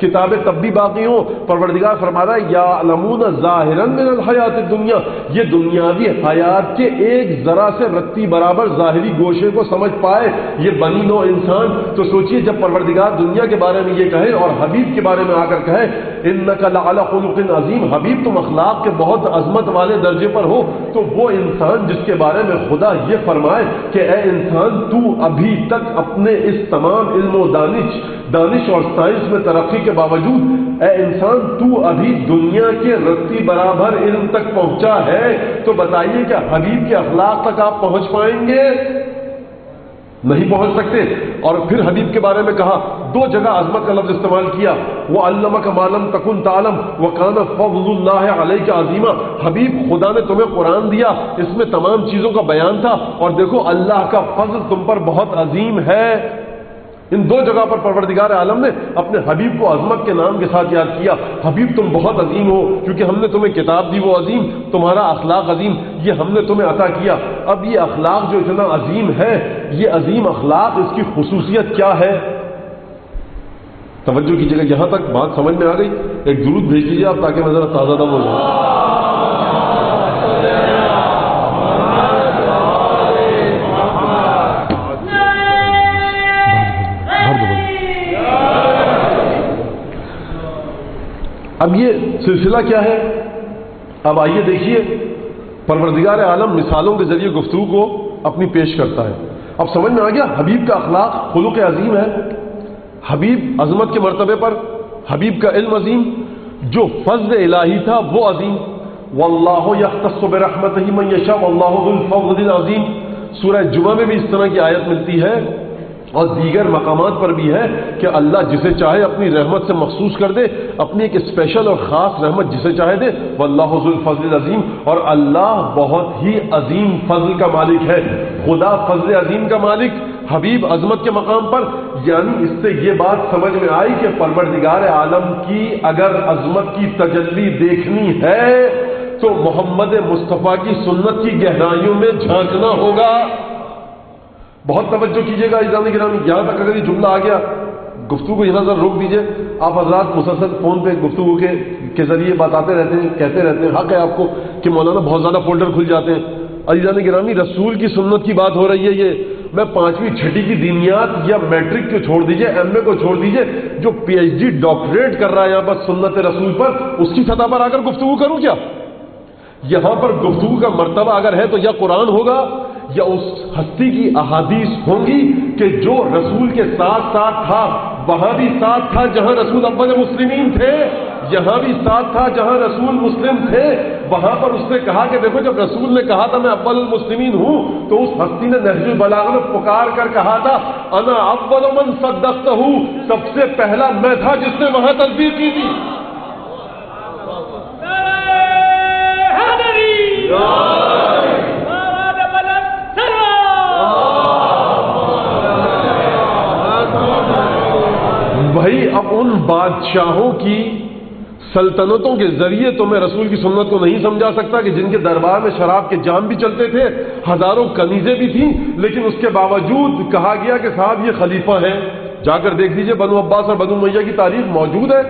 کتابیں تب بھی باقی ہوں. پروردگار فرما رہا ہے یعلمون ظاہرا من الحیات الدنیا، یہ دنیاوی حیات کے ایک ذرا سے رتی برابر ظاہری گوشے کو سمجھ پائے یہ بنی نو انسان. تو سوچئے جب پروردگار دنیا کے بارے میں یہ کہے اور حبیب کے بارے میں آ کر کہے انک لعلی خلق عظیم، حبیب تم اخلاق کے بہت عظمت والے درجے پر ہو، تو وہ انسان جس کے بارے میں خدا یہ فرمائے کہ اے انسان تو ابھی تک اپنے اس تمام علم و دانش اور سائنس میں ترقی کے باوجود اے انسان تو ابھی دنیا کے رتی برابر علم تک پہنچا ہے، تو بتائیے کیا حبیب کے اخلاق تک آپ پہنچ پائیں گے؟ نہیں پہنچ سکتے. اور پھر حبیب کے بارے میں کہا، دو جگہ عظمت کا لفظ استعمال کیا، وَعَلَّمَكَ مَا لَمْ تَكُنْ تَعْلَمْ وَكَانَ فَضْلُ اللَّهِ عَلَيْكَ عَظِيمًا. حبیب خدا نے تمہیں قرآن دیا، اس میں تمام چیزوں کا بیان تھا، اور دیکھو اللہ کا فضل تم پر بہت عظیم ہے. ان دو جگہ پر پروردگار عالم نے اپنے حبیب کو عظمت کے نام کے ساتھ یاد کیا. حبیب تم بہت عظیم ہو کیونکہ ہم نے تمہیں کتاب دی وہ عظیم، تمہارا اخلاق عظیم، یہ ہم نے تمہیں عطا کیا. اب یہ اخلاق جو اتنا عظیم ہے، یہ عظیم اخلاق اس کی خصوصیت کیا ہے؟ توجہ کیجیے گا، یہاں تک بات سمجھ میں آ گئی؟ ایک درود بھیج دیجیے آپ تاکہ میں ذرا تازہ دم ہو جاؤں. اب یہ سلسلہ کیا ہے؟ اب آئیے دیکھیے، پروردگار عالم مثالوں کے ذریعے گفتگو کو اپنی پیش کرتا ہے. اب سمجھ میں آ گیا حبیب کا اخلاق خلق عظیم ہے، حبیب عظمت کے مرتبے پر، حبیب کا علم عظیم، جو فضل الہی تھا وہ عظیم. واللہ یختص برحمتہ من یشاء واللہ ذو الفضل العظیم. سورہ جمعہ میں بھی اس طرح کی آیت ملتی ہے اور دیگر مقامات پر بھی ہے کہ اللہ جسے چاہے اپنی رحمت سے مخصوص کر دے، اپنی ایک اسپیشل اور خاص رحمت جسے چاہے دے. واللہ ذو الفضل العظیم، اور اللہ بہت ہی عظیم فضل کا مالک ہے. خدا فضل عظیم کا مالک، حبیب عظمت کے مقام پر. یعنی اس سے یہ بات سمجھ میں آئی کہ پروردگار عالم کی اگر عظمت کی تجلی دیکھنی ہے تو محمد مصطفیٰ کی سنت کی گہرائیوں میں جھانکنا ہوگا. بہت توجہ کیجیے گا عزیزان گرامی، یہاں تک اگر یہ جملہ آ گیا، گفتگو کو یہاں ذرا روک دیجیے. آپ حضرات مسلسل فون پہ گفتگو کے ذریعے بتاتے رہتے ہیں، کہتے رہتے ہیں، حق ہے آپ کو کہ مولانا بہت زیادہ فولڈر کھل جاتے ہیں. عزیزان گرامی، رسول کی سنت کی بات ہو رہی ہے. یہ میں 5ویں 6ٹھی کی دینیات یا میٹرک کو چھوڑ دیجیے، ایم اے کو چھوڑ دیجیے، جو پی ایچ ڈی ڈاکٹریٹ کر رہا ہے یہاں پر سنت رسول پر، اس کی سطح پر آ کر گفتگو کروں کیا؟ یہاں پر گفتگو کا مرتبہ اگر ہے تو یا قرآن ہوگا یا اس ہستی کی احادیث ہوں گی کہ جو رسول کے ساتھ ساتھ تھا. وہاں بھی ساتھ تھا جہاں رسول اول مسلمین تھے، یہاں بھی ساتھ تھا جہاں رسول مسلم تھے. وہاں پر اس نے کہا کہ دیکھو جب رسول نے کہا تھا میں اول المسلمین ہوں، تو اس ہستی نے نہج البلاغہ میں پکار کر کہا تھا انا اول من صدقتہ، سب سے پہلا میں تھا جس نے وہاں تصدیق کی تھی. بھائی اب ان بادشاہوں کی سلطنتوں کے ذریعے تو میں رسول کی سنت کو نہیں سمجھا سکتا کہ جن کے دربار میں شراب کے جام بھی چلتے تھے، ہزاروں کنیزیں بھی تھیں، لیکن اس کے باوجود کہا گیا کہ صاحب یہ خلیفہ ہیں. جا کر دیکھ لیجئے بنو عباس اور بنو امیہ کی تاریخ موجود ہے،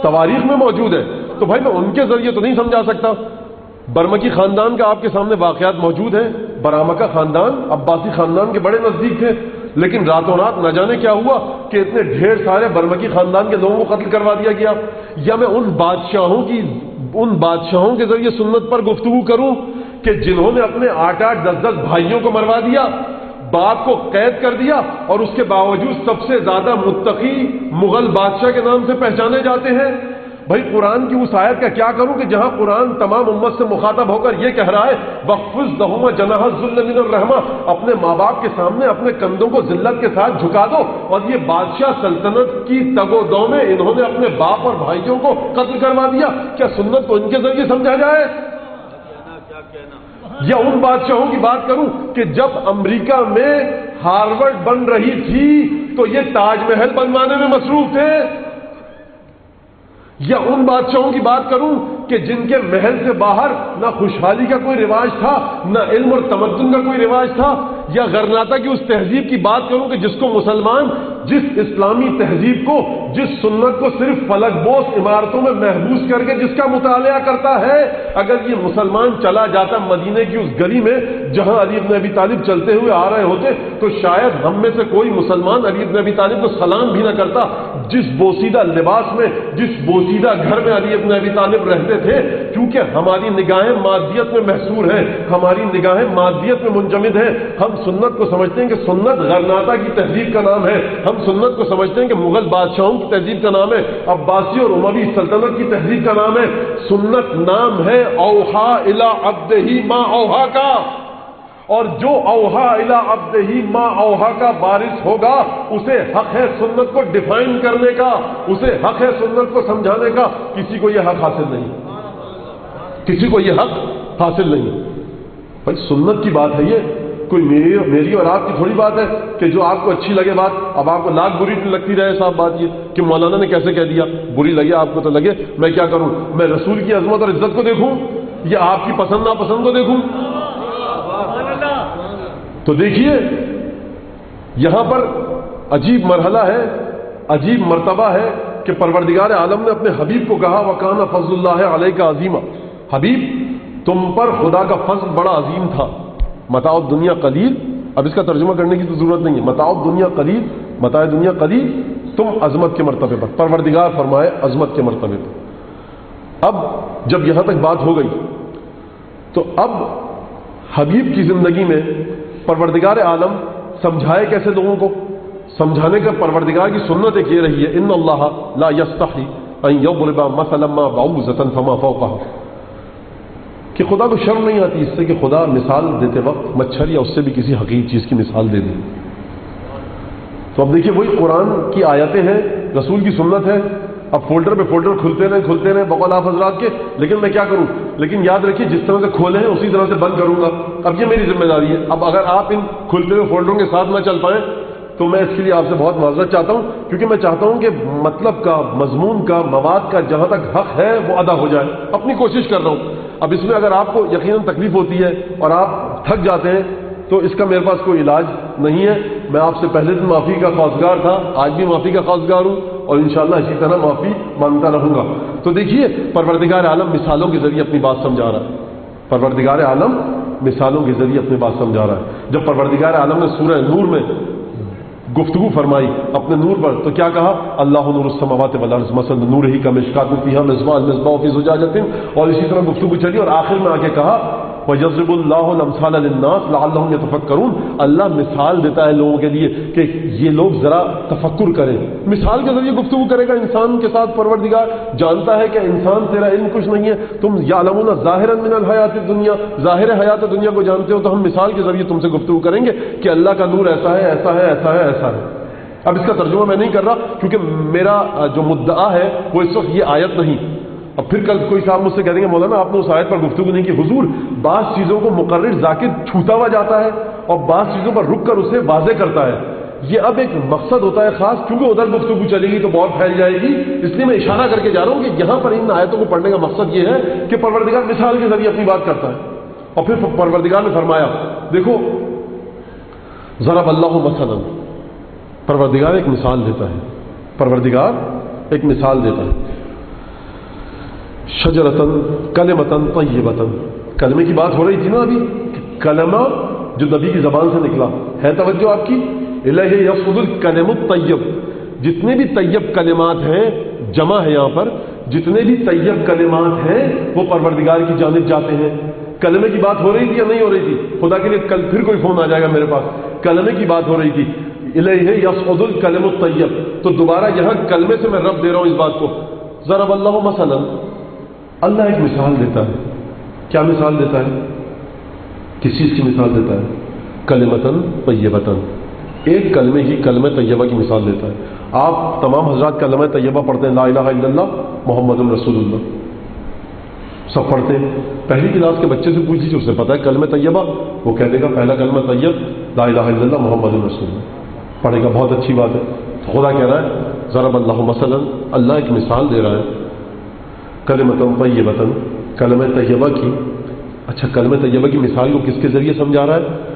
تواریخ میں موجود ہے. تو بھائی میں ان کے ذریعے تو نہیں سمجھا سکتا. برمکی خاندان کا آپ کے سامنے واقعات موجود ہیں. برامکہ خاندان عباسی خاندان کے بڑے نزدیک تھے، لیکن راتوں رات نہ جانے کیا ہوا کہ اتنے ڈھیر سارے برمکی خاندان کے لوگوں کو قتل کروا دیا گیا. یا میں ان بادشاہوں کے ذریعے سنت پر گفتگو کروں کہ جنہوں نے اپنے 8-8 10-10 بھائیوں کو مروا دیا، باپ کو قید کر دیا، اور اس کے باوجود سب سے زیادہ متقی مغل بادشاہ کے نام سے پہچانے جاتے ہیں. بھائی قرآن کی اس آیت کا کیا کروں کہ جہاں قرآن تمام امت سے مخاطب ہو کر یہ کہہ رہا ہے وَخْفِضْ لَهُمَا جَنَاحَ الذُّلِّ مِنَ الرَّحْمَةِ، اپنے ماں باپ کے سامنے اپنے کندھوں کو ذلت کے ساتھ جھکا دو. اور یہ بادشاہ سلطنت کی تگ و دو میں انہوں نے اپنے باپ اور بھائیوں کو قتل کروا دیا. کیا سنت کو ان کے ذریعے سمجھا جائے؟ یا ان بادشاہوں کی بات کروں کہ جب امریکہ میں ہارورڈ بن رہی تھی تو یہ تاج محل بنوانے میں مصروف تھے. یا ان بادشاہوں کی بات کروں کہ جن کے محل سے باہر نہ خوشحالی کا کوئی رواج تھا، نہ علم اور تمدن کا کوئی رواج تھا. یا غرناطہ کی اس تہذیب کی بات کروں کہ جس کو مسلمان، جس اسلامی تہذیب کو، جس سنت کو صرف فلک بوس عمارتوں میں محبوس کر کے جس کا مطالعہ کرتا ہے، اگر یہ مسلمان چلا جاتا مدینے کی اس گلی میں جہاں علی بن ابی طالب چلتے ہوئے آ رہے ہوتے، تو شاید ہم میں سے کوئی مسلمان علی بن ابی طالب کو سلام بھی نہ کرتا۔ جس بوسیدہ لباس میں، جس بوسیدہ گھر میں علی بن ابی طالب رہتے تھے، کیونکہ ہماری نگاہیں مادیت میں محصور ہیں، ہماری نگاہیں مادیت میں منجمد ہیں، ہم سنت کو سمجھتے ہیں کہ سنت غرناطہ کی تہذیب کا نام ہے، ہم سنت کو سمجھتے ہیں کہ مغل بادشاہوں کی تہذیب کا نام ہے، عباسی اور اموی سلطنت کی تہذیب کا نام ہے۔ سنت نام ہے اوحا الی عبدہ ما اوحا کا، اور جو اوحا الی عبدہ ما اوحا کا وارث ہوگا اسے حق ہے سنت کو ڈیفائن کرنے کا، اسے حق ہے سنت کو سمجھانے کا۔ کسی کو یہ حق حاصل نہیں، کسی کو یہ حق حاصل نہیں۔ بھائی سنت کی بات ہے، یہ کوئی میری اور آپ کی تھوڑی بات ہے کہ جو آپ کو اچھی لگے بات، اب آپ کو لاکھ بری لگتی رہے صاحب بات یہ کہ مولانا نے کیسے کہہ دیا، بری لگے آپ کو تو لگے، میں کیا کروں؟ میں رسول کی عظمت اور عزت کو دیکھوں یا آپ کی پسند ناپسند کو دیکھوں؟ تو دیکھیے یہاں پر عجیب مرحلہ ہے، عجیب مرتبہ ہے کہ پروردگار عالم نے اپنے حبیب کو کہا وَكَانَ فَضْلُ اللَّهِ عَلَيْكَ عَظِيمًا، حبیب تم پر خدا کا فضل بڑا عظیم تھا۔ متاع الدنیا قلیل، اب اس کا ترجمہ کرنے کی تو ضرورت نہیں ہے، متاع الدنیا قلیل، متاع دنیا قلیل، تم عظمت کے مرتبے پر، پروردگار فرمائے عظمت کے مرتبے پر۔ اب جب یہاں تک بات ہو گئی تو اب حبیب کی زندگی میں پروردگار عالم سمجھائے کیسے لوگوں کو؟ سمجھانے کا پروردگار کی سنت ایک یہ رہی ہے ان اللہ لا یستحی ان یضرب مثلا ما بعوضۃ فما فوقها، کہ خدا کو شرم نہیں آتی اس سے کہ خدا مثال دیتے وقت مچھر یا اس سے بھی کسی حقیقی چیز کی مثال دے دے۔ تو اب دیکھیے وہی قرآن کی آیتیں ہیں، رسول کی سنت ہے، اب فولڈر پہ فولڈر کھلتے رہے بقول آپ حضرات کے، لیکن میں کیا کروں؟ لیکن یاد رکھیے جس طرح سے کھولے ہیں اسی طرح سے بند کروں گا، اب یہ میری ذمہ داری ہے۔ اب اگر آپ ان کھلتے ہوئے فولڈروں کے ساتھ نہ چل پائیں تو میں اس کے لیے آپ سے بہت معذرت چاہتا ہوں، کیونکہ میں چاہتا ہوں کہ مطلب کا، مضمون کا، مواد کا جہاں تک حق ہے وہ ادا ہو جائے، اپنی کوشش کر رہا ہوں۔ اب اس میں اگر آپ کو یقیناً تکلیف ہوتی ہے اور آپ تھک جاتے ہیں تو اس کا میرے پاس کوئی علاج نہیں ہے۔ میں آپ سے پہلے دن معافی کا خواستگار تھا، آج بھی معافی کا خواستگار ہوں اور انشاءاللہ اسی طرح معافی مانگتا رہوں گا۔ تو دیکھیے پروردگار عالم مثالوں کے ذریعے اپنی بات سمجھا رہا ہے، پروردگار عالم مثالوں کے ذریعے اپنی بات سمجھا رہا ہے۔ جب پروردگار عالم نے سورہ نور میں گفتگو فرمائی اپنے نور پر تو کیا کہا؟ اللہ نور السماوات والارض مثل نورہ کمشکاۃ فیہا مصباح المصباح فی زجاجۃ، اور اسی طرح گفتگو چلی اور آخر میں آ کے کہا وَيَضْرِبُ اللَّهُ الْأَمْثَالَ لِلنَّاسِ لَعَلَّهُمْ يَتَفَكَّرُونَ، اللہ مثال دیتا ہے لوگوں کے لیے کہ یہ لوگ ذرا تفکر کریں۔ مثال کے ذریعے گفتگو کرے گا انسان کے ساتھ پروردگار، جانتا ہے کہ انسان تیرا علم کچھ نہیں ہے، تم یعلمون ظاہرا من الحیات الدنیا، ظاہر حیات دنیا کو جانتے ہو، تو ہم مثال کے ذریعے تم سے گفتگو کریں گے کہ اللہ کا نور ایسا ہے ایسا ہے ایسا ہے ایسا ہے۔ اب اس کا ترجمہ میں نہیں کر رہا کیونکہ میرا جو مدعا ہے وہ اس وقت یہ آیت نہیں۔ اب پھر کل کوئی صاحب مجھ سے کہہ دیں گے مولانا آپ نے اس آیت پر گفتگو نہیں کی۔ حضور بعض چیزوں کو مقرر ذاکر چھوتا ہوا جاتا ہے اور بعض چیزوں پر رک کر اسے واضح کرتا ہے، یہ اب ایک مقصد ہوتا ہے خاص، کیونکہ ادھر گفتگو چلے گی تو بہت پھیل جائے گی، اس لیے میں اشارہ کر کے جا رہا ہوں کہ یہاں پر ان آیتوں کو پڑھنے کا مقصد یہ ہے کہ پروردگار مثال کے ذریعے اپنی بات کرتا ہے۔ اور پھر پروردگار نے فرمایا دیکھو ضرب اللہ مثلا، پروردگار ایک مثال دیتا ہے، پروردگار ایک مثال دیتا ہے، شجرتن کلمتن طیبتن، کلمے کی بات ہو رہی تھی نا ابھی، کلمہ جو نبی کی زبان سے نکلا ہے، توجہ آپ کی، الیہ یصعد الکلم الطیب، جتنے بھی طیب کلمات ہیں جمع ہے یہاں پر، جتنے بھی طیب کلمات ہیں وہ پروردگار کی جانب جاتے ہیں۔ کلمے کی بات ہو رہی تھی یا نہیں ہو رہی تھی؟ خدا کے لیے کل پھر کوئی فون آ جائے گا میرے پاس، کلمے کی بات ہو رہی تھی، الیہ یصعد الکلم الطیب، تو دوبارہ یہاں کلمے سے میں رب دے رہا ہوں اس بات کو۔ ضرب اللہ مثلا، اللہ ایک مثال دیتا ہے، کیا مثال دیتا ہے؟ کس چیز کی مثال دیتا ہے؟ کلمتن طیبتن، ایک کلمے کی، کلمہ طیبہ کی مثال دیتا ہے۔ آپ تمام حضرات کلمہ طیبہ پڑھتے ہیں، لا الہ الا اللہ محمد رسول اللہ، سب پڑھتے ہیں۔ پہلی کلاس کے بچے سے پوچھ لیجیے، اسے پتا ہے کلمہ طیبہ، وہ کہہ دے گا پہلا کلمہ طیب لا الہ الا اللہ محمد رسول اللہ، پڑھے گا، بہت اچھی بات ہے۔ خدا کہہ رہا ہے ضرب اللہ مثلا، اللہ ایک مثال دے رہا ہے کلمتن طیبتن، کلمہ طیبہ کی۔ اچھا کلمہ طیبہ کی مثال کو کس کے ذریعے سمجھا رہا ہے؟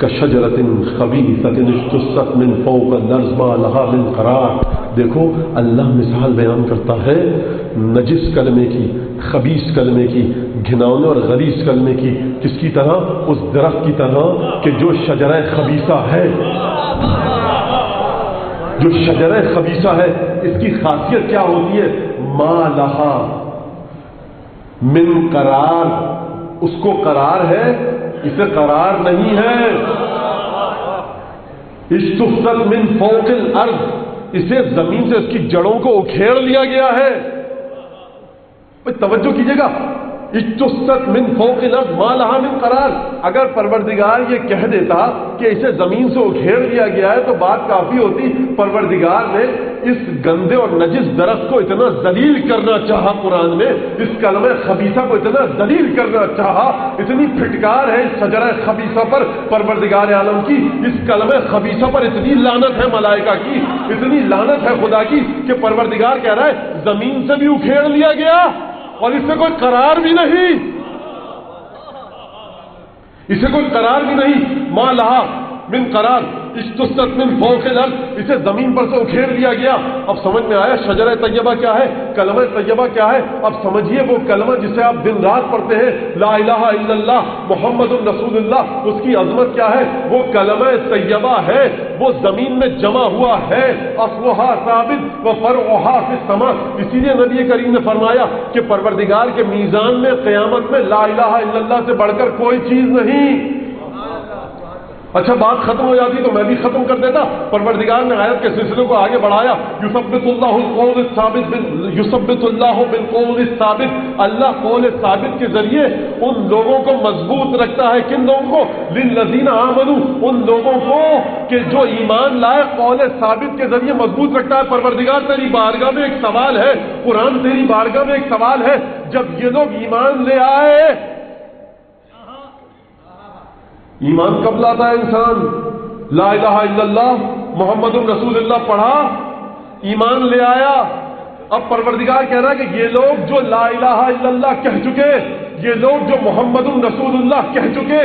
کشجرۃ خبیثۃ اجتثت من فوق الارض ما لها من قرار. دیکھو اللہ مثال بیان کرتا ہے نجس کلمے کی، خبیث کلمے کی، گھناؤنے اور غلیظ کلمے کی. کس کی طرح؟ اس درخت کی طرح کہ جو شجرہ خبیثہ ہے. جو شجرہ خبیثہ ہے اس کی خاصیت کیا ہوتی ہے؟ ما لہا من قرار. اس کو قرار ہے، اسے قرار نہیں ہے. اجتثت من فوق الارض، اسے زمین سے اس کی جڑوں کو اکھیڑ لیا گیا ہے. توجہ کیجیے گا، اجتثت من فوق الارض ما لها من قرار. اگر پروردگار یہ کہہ دیتا کہ اسے زمین سے اکھیڑ دیا گیا ہے تو بات کافی ہوتی. پروردگار نے اس گندے اور نجس درخت کو اتنا ذلیل کرنا چاہا، قرآن میں اس کلمہ خبیثہ کو اتنا ذلیل کرنا چاہا. اتنی پھٹکار ہے اس شجرہ خبیثہ پر پروردگار عالم کی. اس کلمہ خبیثہ پر اتنی لعنت ہے ملائکہ کی، اتنی لعنت ہے خدا کی کہ پروردگار کہہ رہا ہے زمین سے بھی اکھیڑ لیا گیا اور اس سے کوئی قرار بھی نہیں. اسے کوئی قرار بھی نہیں. ما لہا من قرار اجتثت من فوق الارض، اسے زمین پر سے اکھیڑ دیا گیا. اب سمجھ میں آیا شجرہ طیبہ کیا ہے، کلمہ طیبہ کیا ہے. اب سمجھیے وہ کلمہ جسے آپ دن رات پڑھتے ہیں، لا الہ الا اللہ محمد رسول اللہ، اس کی عظمت کیا ہے؟ وہ کلمہ طیبہ ہے، وہ زمین میں جمع ہوا ہے. اصلها ثابت وفرعها فی السماء. اسی لیے نبی کریم نے فرمایا کہ پروردگار کے میزان میں قیامت میں لا الہ الا اللہ سے بڑھ کر کوئی چیز نہیں. اچھا بات ختم ہو جاتی تو میں بھی ختم کر دیتا. پروردگار نے آیت کے سلسلے کو آگے بڑھایا. یثبت اللہ القول الثابت یثبت اللہ بالقول الثابت. اللہ قول ثابت کے ذریعے ان لوگوں کو مضبوط رکھتا ہے. کن لوگوں کو؟ للذین آمنوا، ان لوگوں کو کہ جو ایمان لائے قول ثابت کے ذریعے مضبوط رکھتا ہے. پروردگار تیری بارگاہ میں ایک سوال ہے، قرآن تیری بارگاہ میں ایک سوال ہے. جب یہ لوگ ایمان لے آئے، ایمان کب لاتا ہے انسان؟ لا الہ الا اللہ محمد رسول اللہ پڑھا، ایمان لے آیا. اب پروردگار کہہ رہا ہے کہ یہ لوگ جو لا الہ الا اللہ کہہ چکے، یہ لوگ جو محمد رسول اللہ کہہ چکے،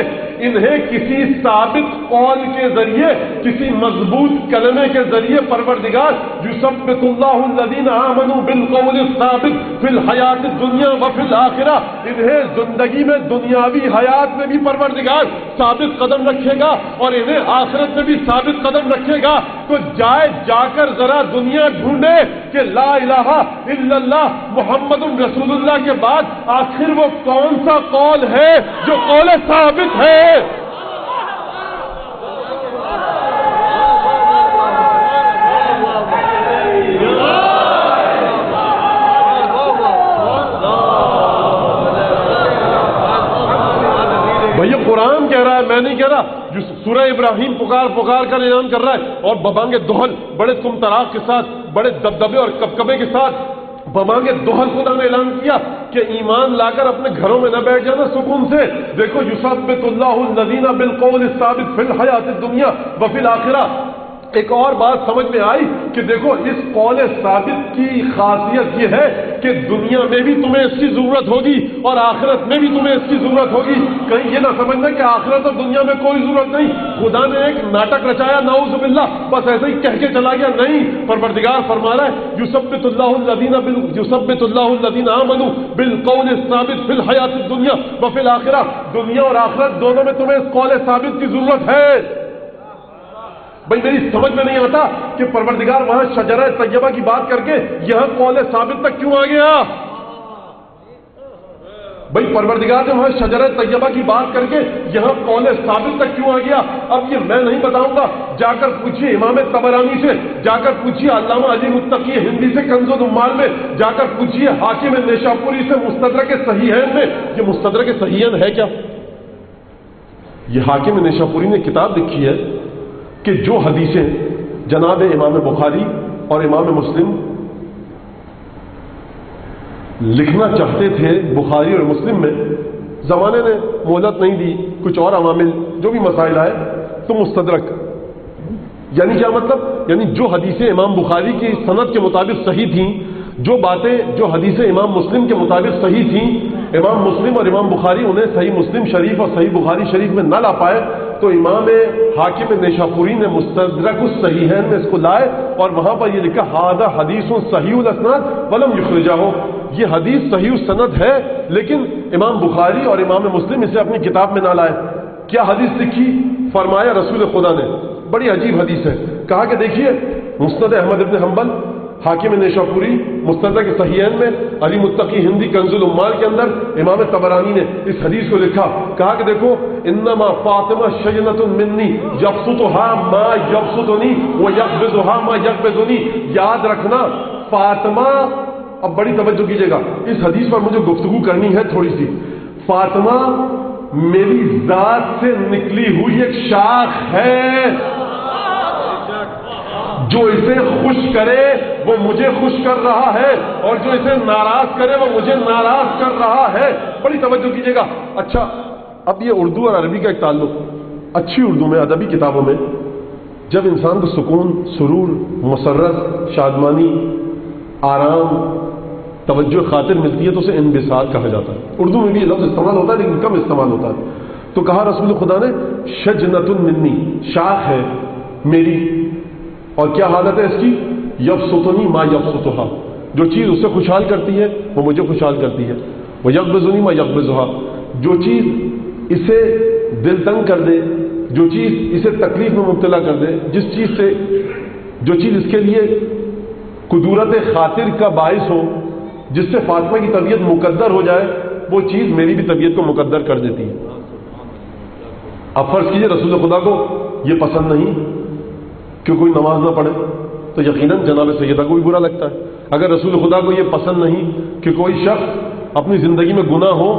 انہیں کسی ثابت قول کے ذریعے، کسی مضبوط کلمے کے ذریعے پروردگار یثبت اللہ الذین آمنوا بالقول الثابت فی الحیات الدنیا وفی الآخرہ، انہیں زندگی میں دنیاوی حیات میں بھی پروردگار ثابت قدم رکھے گا اور انہیں آخرت میں بھی ثابت قدم رکھے گا. تو جا کر ذرا دنیا ڈھونڈے کہ لا الہ الا اللہ محمد رسول اللہ کے بعد آخر وہ کون سا قول ہے جو قول ثابت ہے. بھئی قرآن کہہ رہا ہے، میں نہیں کہہ رہا. جو سورہ ابراہیم پکار کر اعلان کر رہا ہے اور ببانگ دہل بڑے تم تراق کے ساتھ، بڑے دبدبے اور کبکبے کے ساتھ ببانگ دہل خدا نے اعلان کیا کہ ایمان لا کر اپنے گھروں میں نہ بیٹھ جانا سکون سے. دیکھو یثبت اللہ الذین بالقول الثابت فی الحیات الدنیا وفی الآخرہ. ایک اور بات سمجھ میں آئی کہ دیکھو اس قول ثابت کی خاصیت یہ ہے کہ دنیا میں بھی تمہیں اس کی ضرورت ہوگی اور آخرت میں بھی تمہیں اس کی ضرورت ہوگی. کہیں یہ نہ سمجھنا کہ آخرت اور دنیا میں کوئی ضرورت نہیں. خدا نے ایک ناٹک رچایا نعوذ باللہ، بس ایسے ہی کہہ کے چلا گیا. نہیں، پروردگار فرما رہا ہے یثبت اللہ الذین آمنوا بالقول الثابت فی الحیات الدنیا وفی الآخرہ. دنیا اور آخرت دونوں میں تمہیں اس قول ثابت کی ضرورت ہے. بھائی میری سمجھ میں نہیں آتا کہ پروردگار وہاں شجرہ طیبہ کی بات کر کے یہاں قول ثابت تک کیوں آ گیا؟ بھائی پروردگار نے وہاں شجرہ طیبہ کی بات کر کے یہاں قول ثابت تک کیوں آ گیا؟ اب یہ میں نہیں بتاؤں گا. جا کر پوچھیے امام طبرانی سے، جا کر پوچھیے علامہ علی متقی ہندی سے کنز العمال میں، جا کر پوچھیے حاکم نیشاپوری سے مستدرک صحیحین میں. یہ مستدرک صحیحین ہے کیا؟ یہ حاکم نیشاپوری نے کتاب لکھی ہے کہ جو حدیثیں جناب امام بخاری اور امام مسلم لکھنا چاہتے تھے بخاری اور مسلم میں، زمانے نے مہلت نہیں دی، کچھ اور عوامل جو بھی مسائل آئے تو مستدرک. یعنی کیا مطلب؟ یعنی جو حدیثیں امام بخاری کی سند کے مطابق صحیح تھیں، جو باتیں جو حدیثیں امام مسلم کے مطابق صحیح تھیں، امام مسلم اور امام بخاری انہیں صحیح مسلم شریف اور صحیح بخاری شریف میں نہ لا پائے تو امام حاکم نیشاپوری نے مستدرک الصحیحین میں اس کو لائے اور وہاں پر یہ لکھا ھذا حدیث صحیح الاسناد ولم یخرجہ، یہ حدیث صحیح السند ہے لیکن امام بخاری اور امام مسلم اسے اپنی کتاب میں نہ لائے۔ کیا حدیث لکھی؟ فرمایا رسول خدا نے، بڑی عجیب حدیث ہے، کہا کہ دیکھیے مسند احمد ابن حنبل، حاکم نیشاپوری مستدرک صحیحین میں، علی متقی ہندی کنز العمال کے اندر امام طبرانی نے اس حدیث کو لکھا، کہا کہ دیکھو انما فاطمہ شجنۃ منی یبسطها ما یبسطنی ویقبضها ما یقبضنی، یاد رکھنا فاطمہ، اب بڑی توجہ کیجیے گا اس حدیث پر مجھے گفتگو کرنی ہے تھوڑی سی، فاطمہ میری ذات سے نکلی ہوئی ایک شاخ ہے، جو اسے خوش کرے وہ مجھے خوش کر رہا ہے اور جو اسے ناراض کرے وہ مجھے ناراض کر رہا ہے۔ بڑی توجہ کیجیے گا۔ اچھا اب یہ اردو اور عربی کا ایک تعلق، اچھی اردو میں ادبی کتابوں میں جب انسان کو سکون، سرور، مسرت، شادمانی، آرام، توجہ خاطر ملتی ہے تو اسے انبساط کہا جاتا ہے۔ اردو میں بھی یہ لفظ استعمال ہوتا ہے لیکن کم استعمال ہوتا ہے۔ تو کہا رسول خدا نے شجنۃ منی، شاخ ہے میری، اور کیا حالت ہے اس کی؟ یبسطنی ما یبسطھا، جو چیز اسے خوشحال کرتی ہے وہ مجھے خوشحال کرتی ہے، وہ یقبضنی ما یقبضھا، جو چیز اسے دل تنگ کر دے، جو چیز اسے تکلیف میں مبتلا کر دے، جو چیز اس کے لیے قدورت خاطر کا باعث ہو، جس سے فاطمہ کی طبیعت مقدر ہو جائے، وہ چیز میری بھی طبیعت کو مقدر کر دیتی ہے۔ اب فرض کیجئے رسول خدا کو یہ پسند نہیں کہ کوئی نماز نہ پڑھے تو یقیناً جناب سیدہ کو بھی برا لگتا ہے۔ اگر رسول خدا کو یہ پسند نہیں کہ کوئی شخص اپنی زندگی میں گناہ ہو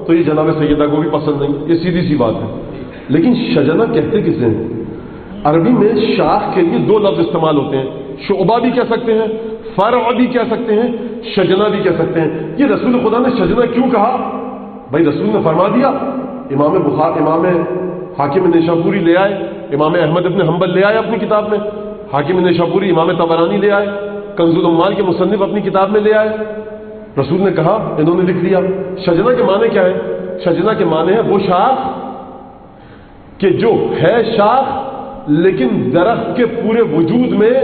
تو یہ جناب سیدہ کو بھی پسند نہیں، یہ سیدھی سی بات ہے۔ لیکن شجنہ کہتے کسے ہیں؟ عربی میں شاخ کے لیے دو لفظ استعمال ہوتے ہیں، شعبہ بھی کہہ سکتے ہیں، فرع بھی کہہ سکتے ہیں، شجنہ بھی کہہ سکتے ہیں۔ یہ رسول خدا نے شجنہ کیوں کہا؟ بھائی رسول نے فرما دیا، امام حاکم نیشاپوری لے آئے، امام احمد ابن حنبل لے آئے اپنی کتاب میں، حاکم نیشاپوری امام طبرانی لے آئے، کنز العمال کے مصنف اپنی کتاب میں لے آئے، رسول نے کہا، انہوں نے لکھ لیا۔ شجنہ کے معنی کیا ہے؟ شجنہ کے معنی ہے وہ شاخ کہ جو ہے شاخ لیکن درخت کے پورے وجود میں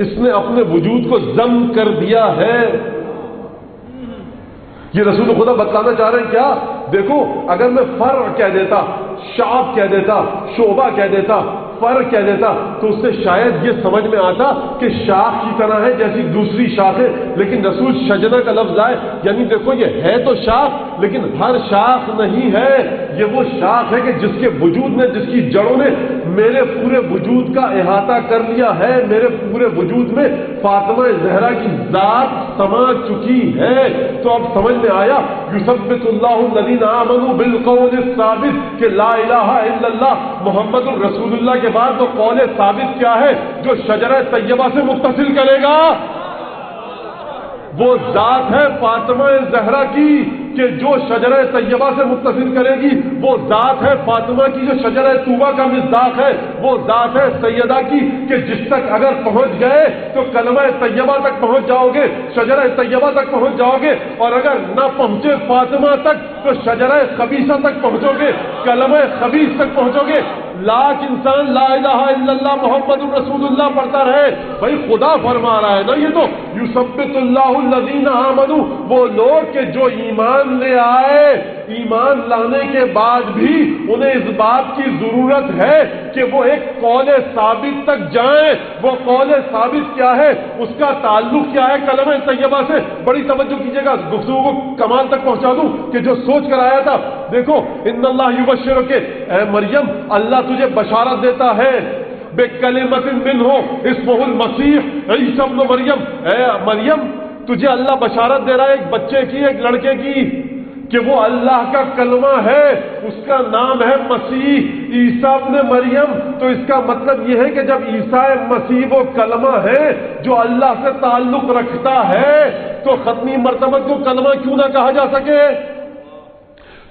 اس نے اپنے وجود کو ضم کر دیا ہے۔ یہ رسول خدا بتانا چاہ رہے ہیں کیا؟ دیکھو اگر میں فرع کہہ دیتا، شعب کہہ دیتا، شعبہ کہہ دیتا، فرع کہہ دیتا تو اس سے شاید یہ سمجھ میں آتا کہ شاخ کی طرح ہے جیسی دوسری شاخ ہے، لیکن رسول شجنہ کا لفظ آئے، یعنی دیکھو یہ ہے تو شاخ لیکن ہر شاخ نہیں ہے، یہ وہ شاخ ہے کہ جس کے وجود نے، جس کی جڑوں نے میرے پورے وجود کا احاطہ کر لیا ہے، میرے پورے وجود میں فاطمہ زہرا کی ذات سما چکی ہے۔ تو اب سمجھ میں آیا، یثبت اللہ الذین آمنوا بالقول الثابت، کہ لا الہ الا اللہ محمد رسول اللہ کے بعد تو قول ثابت کیا ہے جو شجرہ طیبہ سے متصل کرے گا؟ وہ ذات ہے فاطمہ زہرا کی کہ جو شجرہ طیبہ سے متصل کرے گی، وہ ذات ہے فاطمہ کی جو شجرہ طوبہ کا مصداق ہے، وہ ذات ہے سیدہ کی کہ جس تک اگر پہنچ گئے تو کلمہ طیبہ تک پہنچ جاؤ گے، شجرہ طیبہ تک پہنچ جاؤ گے، اور اگر نہ پہنچے فاطمہ تک تو شجرہ خبیثہ تک پہنچو گے، کلمہ خبیث تک پہنچو گے۔ لاکھ انسان لا الہ الا اللہ محمد رسول اللہ پڑھتا رہے، بھائی خدا فرما رہا ہے نا، یہ تو یثبت اللہ الذین آمنوا، وہ لوگ کہ جو ایمان لے آئے، ایمان لانے کے بعد بھی انہیں اس بات کی ضرورت ہے کہ وہ ایک قول ثابت تک جائیں۔ وہ قول ثابت کیا ہے؟ اس کا تعلق کیا ہے کلمہ طیبہ سے؟ بڑی توجہ کیجیے گا، گفتگو کو کمال تک پہنچا دوں کہ جو سوچ کر آیا تھا، دیکھو ان اللہ یبشرک، اے مریم اللہ تجھے بشارت دیتا ہے، بکلمۃ منہ اسمہ المسیح عیسی ابن مریم، اے مریم تجھے اللہ بشارت دے رہا ہے ایک بچے کی، ایک لڑکے کی، کہ وہ اللہ کا کلمہ ہے، اس کا نام ہے مسیح عیسیٰ ابن مریم۔ تو اس کا مطلب یہ ہے کہ جب عیسیٰ مسیح وہ کلمہ ہے جو اللہ سے تعلق رکھتا ہے تو ختمی مرتبہ کو کلمہ کیوں نہ کہا جا سکے؟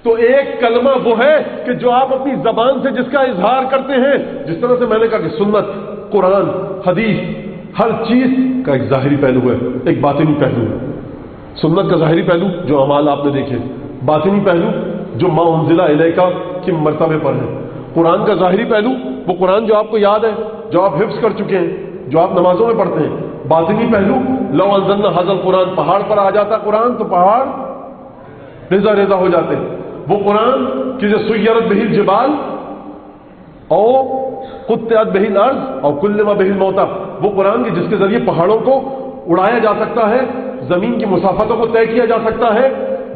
تو ایک کلمہ وہ ہے کہ جو آپ اپنی زبان سے جس کا اظہار کرتے ہیں، جس طرح سے میں نے کہا کہ سنت، قرآن، حدیث، ہر چیز کا ایک ظاہری پہلو ہے، ایک باطنی پہلو ہے۔ سنت کا ظاہری پہلو جو اعمال آپ نے دیکھے، باطنی پہلو جو ما انزل الیک کے مرتبے پر ہے، قرآن کا ظاہری پہلو وہ قرآن جو آپ کو یاد ہے، جو آپ حفظ کر چکے ہیں، جو آپ نمازوں میں پڑھتے ہیں. باطنی پہلو لو انزلنا ھذا القرآن، پہاڑ پر آ جاتا قرآن تو پہاڑ ریزہ ریزہ ہو جاتے. وہ قرآن کہ جو سیرت بہ الجبال اور قطعت بہ الارض اور کلم بہ الموتى، وہ قرآن کہ جس کے ذریعے پہاڑوں کو اڑایا جا سکتا ہے، زمین کی مسافتوں کو طے کیا جا سکتا ہے،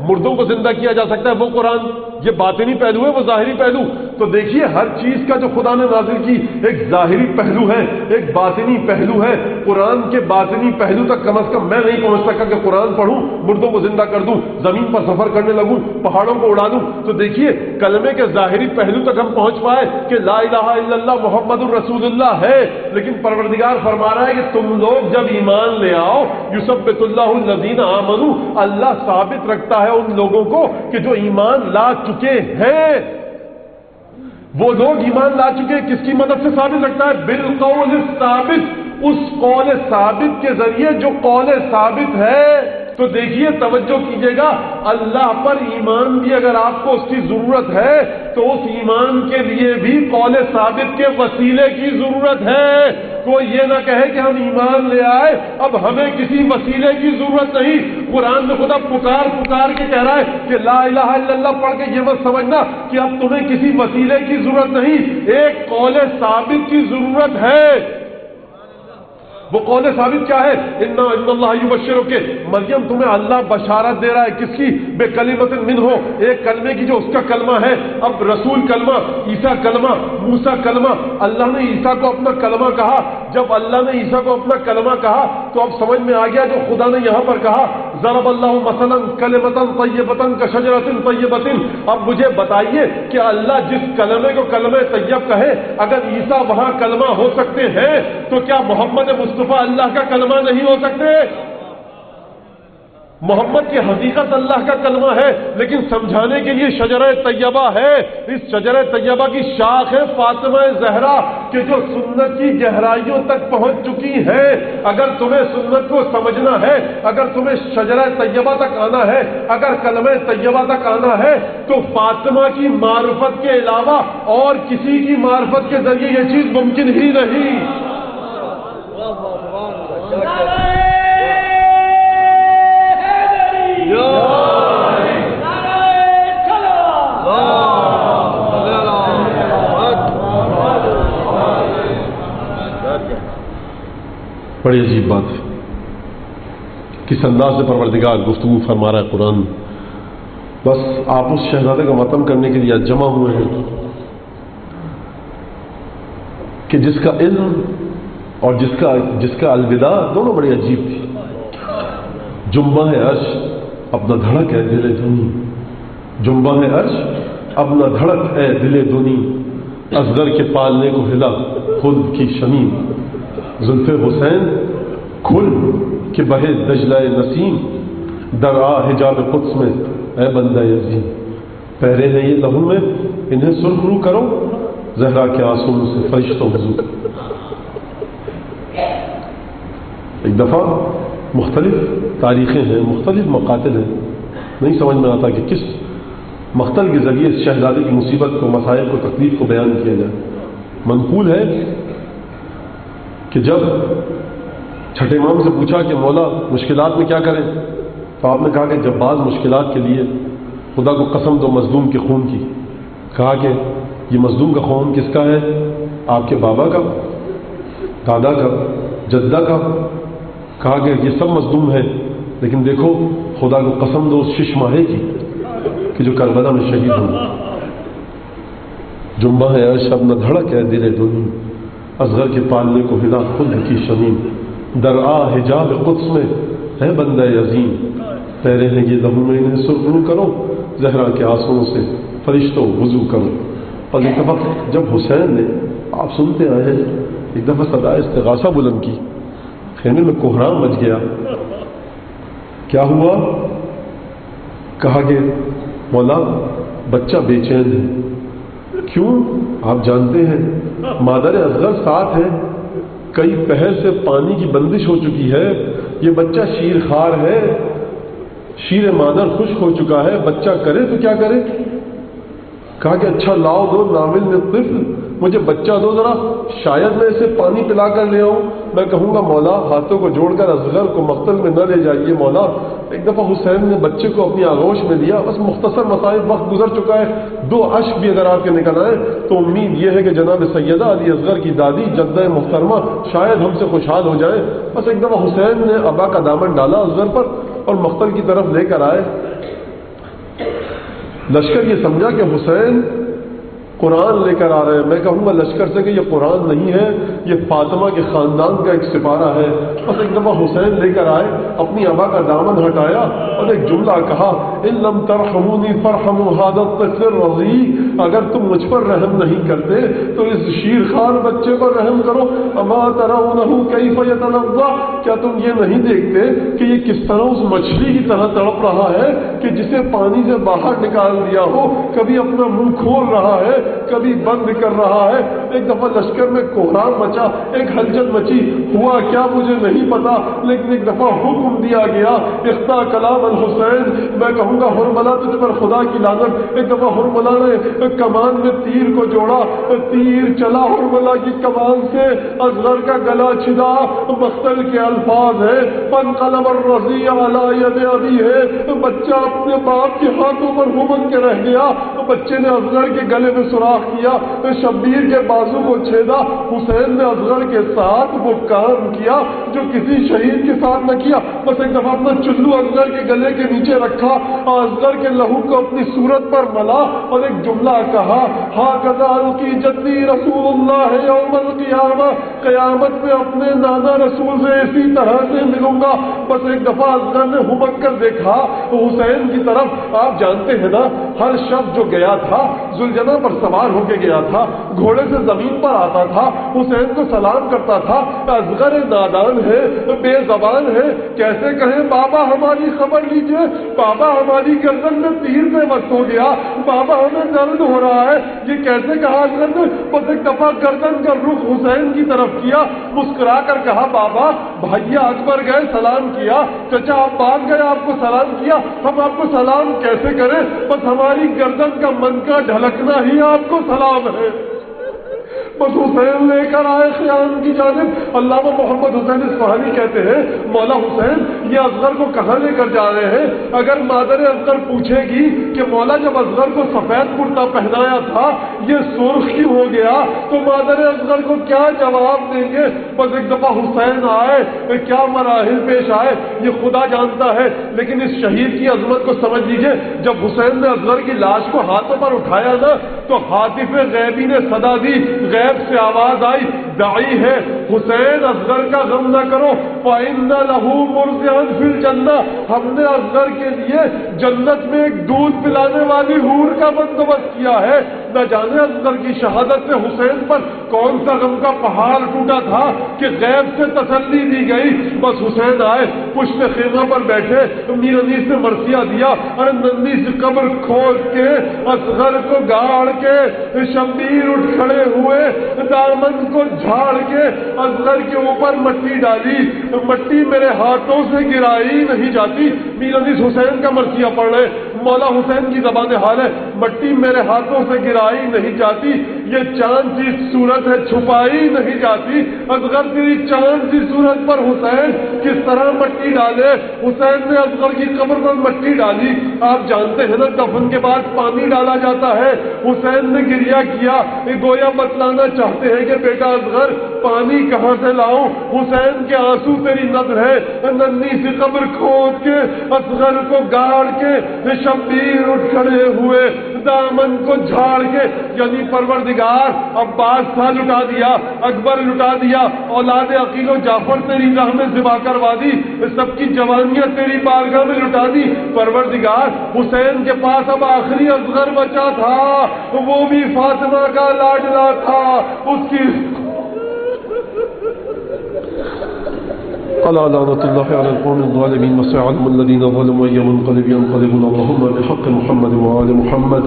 مردوں کو زندہ کیا جا سکتا ہے. وہ قرآن یہ باطنی پہلو ہے، وہ ظاہری پہلو. تو دیکھیے ہر چیز کا جو خدا نے نازل کی ایک ظاہری پہلو ہے، ایک باطنی پہلو ہے. قرآن کے باطنی پہلو تک کم از کم میں نہیں پہنچ سکا کہ قرآن پڑھوں، مردوں کو زندہ کر دوں، زمین پر سفر کرنے لگوں، پہاڑوں کو اڑا دوں. تو دیکھیے کلمے کے ظاہری پہلو تک ہم پہنچ پائے کہ لا الہ الا اللہ محمد الرسول اللہ ہے. لیکن پروردگار فرما رہا ہے کہ تم لوگ جب ایمان لے آؤ، یثبت اللہ الذین آمنوا، اللہ ثابت رکھتا ہے ان لوگوں کو کہ جو ایمان لا چکے ہیں. وہ لوگ ایمان لا چکے کس کی مدد سے ثابت رکھتا ہے؟ بالقول الثابت، اس قول ثابت کے ذریعے جو قول ثابت ہے. تو دیکھیے توجہ کیجئے گا، اللہ پر ایمان بھی اگر آپ کو اس کی ضرورت ہے تو اس ایمان کے لیے بھی قول ثابت کے وسیلے کی ضرورت ہے. کوئی یہ نہ کہے کہ ہم ایمان لے آئے اب ہمیں کسی وسیلے کی ضرورت نہیں. قرآن میں خدا پکار کے کہہ رہا ہے کہ لا الہ الا اللہ پڑھ کے یہ مت سمجھنا کہ اب تمہیں کسی وسیلے کی ضرورت نہیں، ایک قول ثابت کی ضرورت ہے. وہ قول ثابت کیا ہے؟ ان اللہ یبشرک، مریم تمہیں اللہ بشارت دے رہا ہے کس کی؟ بے کلمۃ منہ، ایک کلمے کی جو اس کا کلمہ ہے. اب رسول کلمہ، عیسیٰ کلمہ، موسیٰ کلمہ. اللہ نے عیسیٰ کو اپنا کلمہ کہا. جب اللہ نے عیسیٰ کو اپنا کلمہ کہا تو اب سمجھ میں آ گیا جو خدا نے یہاں پر کہا ضرب اللہ مثلا کلمۃ طیبۃ کشجرۃ طیبۃ. اب مجھے بتائیے کہ اللہ جس کلمے کو کلمہ طیب کہے، اگر عیسیٰ وہاں کلمہ ہو سکتے ہیں تو کیا محمد مصطفیٰ اللہ کا کلمہ نہیں ہو سکتے؟ محمد کی حقیقت اللہ کا کلمہ ہے، لیکن سمجھانے کے لیے شجرہ طیبہ ہے. اس شجرہ طیبہ کی شاخ ہے فاطمہ زہرا کہ جو سنت کی گہرائیوں تک پہنچ چکی ہے. اگر تمہیں سنت کو سمجھنا ہے، اگر تمہیں شجرہ طیبہ تک آنا ہے، اگر کلمہ طیبہ تک آنا ہے تو فاطمہ کی معرفت کے علاوہ اور کسی کی معرفت کے ذریعے یہ چیز ممکن ہی نہیں. بڑی عجیب بات ہے، کس انداز سے پروردگار گفتگو فرما رہا ہے قرآن. بس آپ اس شہزادے کا ماتم کرنے کے لیے جمع ہوئے ہیں کہ جس کا علم اور جس کا الوداع دونوں بڑی عجیب تھی. جنبہ عرش اپنا دھڑک ہے دل دونی، جنبہ عرش اپنا دھڑک ہے دل دونی، اصغر کے پالنے کو ہلا خود کی شمیم، زلف حسین کھل کہ بہے دجلہ نسیم، درآ حجاب قدس میں اے بندہ عظیم، پہرے ہیں یہ لہو میں انہیں سرخ رو کرو، زہرا کے آنسوں سے فرشتوں وضو. ایک دفعہ مختلف تاریخیں ہیں، مختلف مقاتل ہیں، نہیں سمجھ میں آتا کہ کس مقتل کے ذریعے اس شہزادے کی مصیبت کو، مسائل کو، تکلیف کو بیان کیا جائے. منقول ہے کہ جب چھٹے امام سے پوچھا کہ مولا مشکلات میں کیا کریں، تو آپ نے کہا کہ جب بعض مشکلات کے لیے خدا کو قسم دو مظلوم کے خون کی. کہا کہ یہ مظلوم کا خون کس کا ہے؟ آپ کے بابا کا، دادا کا، جدہ کا. کہا کہ یہ سب مظلوم ہے، لیکن دیکھو خدا کو قسم دو اس شش ماہے کی کہ جو کربلا میں شہید ہوئی. جنبہ عرش اپنا دھڑک ہے دل دونی، اصغر کے پالنے کو ہلا خود کی شمیم، درآ حجاب قدس میں ہے بندہ عظیم، پہرے ہیں یہ لہو میں انہیں سرخرو کرو، زہرا کے آنسوؤں سے فرشتوں وضو کرو. اور ایک دفعہ جب حسین نے، آپ سنتے آئے ہیں، ایک دفعہ صدا استغاثہ بلند کی، خیمے میں کوہرام مچ گیا. کیا ہوا؟ کہا کہ مولا بچہ بے چین ہے. کیوں؟ آپ جانتے ہیں مادر اصغر ساتھ ہے، کئی پہر سے پانی کی بندش ہو چکی ہے، یہ بچہ شیر خوار ہے، شیر مادر خشک ہو چکا ہے، بچہ کرے تو کیا کرے؟ کہا کہ اچھا لاؤ دو ناول نے طفل، مجھے بچہ دو ذرا، شاید میں اسے پانی پلا کر لے آؤں۔ میں کہوں گا مولا ہاتھوں کو جوڑ کر اصغر کو مقتل میں نہ لے جائیے مولا۔ ایک دفعہ حسین نے بچے کو اپنی آغوش میں لیا، بس مختصر مسائل وقت گزر چکا ہے، 2 اشک بھی اگر آپ کے نکل آئے تو امید یہ ہے کہ جناب سیدہ علی اصغر کی دادی جدہ محترمہ شاید ہم سے خوشحال ہو جائیں۔ بس ایک دفعہ حسین نے ابا کا دامن ڈالا اصغر پر اور مقتل کی طرف لے کر آئے۔ لشکر یہ سمجھا کہ حسین قرآن لے کر آ رہے ہیں۔ میں کہوں گا لشکر سے کہ یہ قرآن نہیں ہے، یہ فاطمہ کے خاندان کا ایک سپارہ ہے۔ بس ایک دفعہ حسین لے کر آئے، اپنی ابا کا دامن ہٹایا اور ایک جملہ کہا، ان لم ترحمونی فرحموا ھذا الطفل الرضیع، اگر تم مجھ پر رحم نہیں کرتے تو اس شیرخوار بچے پر رحم کرو۔ اما ترونہ کیف یتلظى، کیا تم یہ نہیں دیکھتے کہ یہ کس طرح اس مچھلی کی طرح تڑپ رہا ہے کہ جسے پانی سے باہر نکال دیا ہو، کبھی اپنا منہ کھول رہا ہے کبھی بند کر رہا ہے۔ ایک دفعہ لشکر میں کوہرام مچا، ایک ہلچل مچی، ہوا کیا مجھے نہیں پتا، لیکن ایک دفعہ حکم دیا گیا اخطا کلام الحسین۔ میں کہوں گا حرملہ تجھ پر خدا کی لعنت۔ ایک دفعہ حرملہ نے کمان میں تیر کو جوڑا، تیر چلا حرملہ کی کمان سے، اصغر کا گلا چھدا۔ مقتل کے الفاظ ہیں، فانقلب الرضیع علی ید ابیہ، بچہ اپنے باپ کے ہاتھوں پر گھوم کے رہ گیا۔ بچے نے اصغر کے گلے میں سوراخ کیا، شبیر کے بازو کو چھیدا۔ حسین نے اصغر کے ساتھ وہ کام کیا جو کسی شہید کے ساتھ نہ کیا۔ بس ایک دفعہ اپنا چلو اصغر کے گلے کے نیچے رکھا، اصغر کے لہو کو اپنی صورت پر ملا اور ایک جملہ کہا، ھذا القی جدی رسول اللہ یوم القیامہ، قیامت میں اپنے نانا رسول سے اسی طرح سے ملوں گا۔ بس ایک دفعہ اصغر نے ہمک کر دیکھا حسین کی طرف۔ آپ جانتے ہیں نا، ہر شخص جو گیا تھا ذوالجناح پر سوار ہو کے گیا تھا، گھوڑے سے زمین پر آتا تھا، حسین کو سلام کرتا تھا۔ اصغر نادان ہے، بے زبان ہے، کیسے کہیں بابا ہماری خبر لیجئے، بابا ہماری گردن میں تیر سے وقت ہو گیا، بابا ہمیں درد ہو رہا ہے، یہ کیسے کہا اصغر نے؟ بس ایک دفعہ گردن کا رخ حسین کی طرف کیا، مسکرا کر کہا، بابا بھیا اکبر گئے سلام کیا، چچا آپ بات گئے آپ کو سلام کیا، ہم آپ کو سلام کیسے کریں؟ بس ہماری گردن کا من کا ڈھلکنا ہی آپ کو سلام ہے۔ بس حسین لے کر آئے خیام کی جانب۔ علامہ محمد حسین اصفہانی کہتے ہیں، مولا حسین یہ اصغر کو کہاں لے کر جا رہے ہیں؟ اگر مادر اصغر پوچھے گی کہ مولا جب اصغر کو سفید کرتا پہنایا تھا یہ سرخ کیوں ہو گیا، تو مادر اصغر کو کیا جواب دیں گے؟ بس ایک دفعہ حسین آئے، کیا مراحل پیش آئے یہ خدا جانتا ہے، لیکن اس شہید کی عظمت کو سمجھ لیجئے۔ جب حسین نے اصغر کی لاش کو ہاتھوں پر اٹھایا نا تو ہاتف غیبی نے صدا دی، غیب سے آواز آئی، داعی ہے حسین اصغر کا غم نہ کرو، فَإِنَّ لَهُ مُرْضِعًا فِي الْجَنَّةِ، ہم نے اصغر کے لیے جنت میں ایک دودھ پلانے والی حور کا بندوبست کیا ہے۔ نہ جانے اصغر کی شہادت سے حسین پر کون سا غم کا پہاڑ ٹوٹا تھا کہ غیب سے تسلی دی گئی۔ بس حسین آئے، پشت خیمہ پر بیٹھے، میر انیس نے مرثیہ دیا، اور ننھی سی قبر کھود کے اصغر کو گاڑ کے شبیر اٹھ کھڑے ہوئے، دامن کو جھاڑ کے اصغر کے اوپر مٹی ڈالی، مٹی میرے ہاتھوں سے گرائی نہیں جاتی۔ میر انیس حسین کا مرثیہ پڑھ رہے، مولا حسین کی زبان حال ہے، مٹی میرے ہاتھوں سے گرائی نہیں جاتی، یہ چاند سی صورت ہے چھپائی نہیں جاتی۔ اصغر تیری چاند سی صورت پر حسین کس طرح مٹی ڈالے؟ حسین نے اصغر کی قبر پر مٹی ڈالی۔ آپ جانتے ہیں نا دفن کے بعد پانی ڈالا جاتا ہے، حسین نے گریہ کیا، گویا بتلانا چاہتے ہیں کہ بیٹا اصغر پانی کہاں سے لاؤں؟ حسین کے آنسو تیری نظر ہے، ننھی سی قبر کھود کے اصغر کو گاڑ کے شبیر اٹھ کھڑے ہوئے، دامن کو جھاڑ کے، یعنی پروردگار عباس تھا لٹا دیا، اکبر لٹا دیا، اولاد عقیل و جعفر تیری راہ میں ذبح کروا دی، سب کی جوانیاں تیری بارگاہ میں لٹا دی۔ پروردگار حسین کے پاس اب آخری اصغر بچا تھا، وہ بھی فاطمہ کا لاڈلا تھا، اس کی قال لعنة الله على القوم الظالمين وسيعلم الذين ظلموا أي منقلب ينقلبون اللهم بحق محمد وآل محمد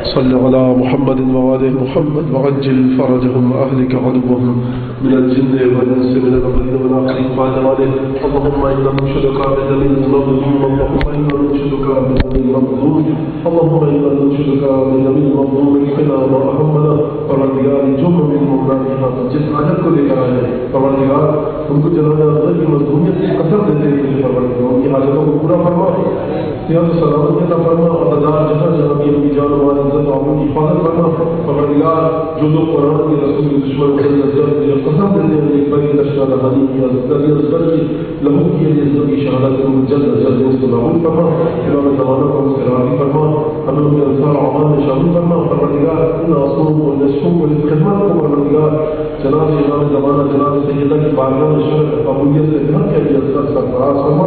صل على محمد وآل محمد وعجل فرجهم وأهلك عدوهم من الجن والإنس من الأولين والآخرين بعد ذلك اللهم إنا ننشدك بدم المظلوم اللهم إنا ننشدك بدم المظلوم اللهم إنا ننشدك بدم المظلوم اكفنا ما أهمنا پروردگار جو من ممنانها جس حاجت کو لے کر آئے پروردگار ان کو جلانا غیر مظلومیت کی قسم دیتے ہوئے پروردگار ان کی حاجتوں کو پورا فرما صحت و سلامت فرما اور ہزار جہاں جہاں بھی ان کی جان و مال عزت اور ان کی حفاظت فرما پروردگار جو لوگ قرآن کے رسول کے دشمن قسم دیتے ہیں ایک بڑی لشکر رہانی کی ازگر کی لہو کی عزت کی شہادت کو جلد از جلد اس کو قبول فرما امام زمانہ کو اس سے راضی فرما ہمیں ان کے انصار اعمال میں شامل فرما پروردگار ان آنسوؤں کو نشوں کو اس خدمت کو پروردگار جناب امام زمانہ جناب سیدہ کی بارگاہ میں شرف قبولیت سے گھر کے لیے سرفراز فرما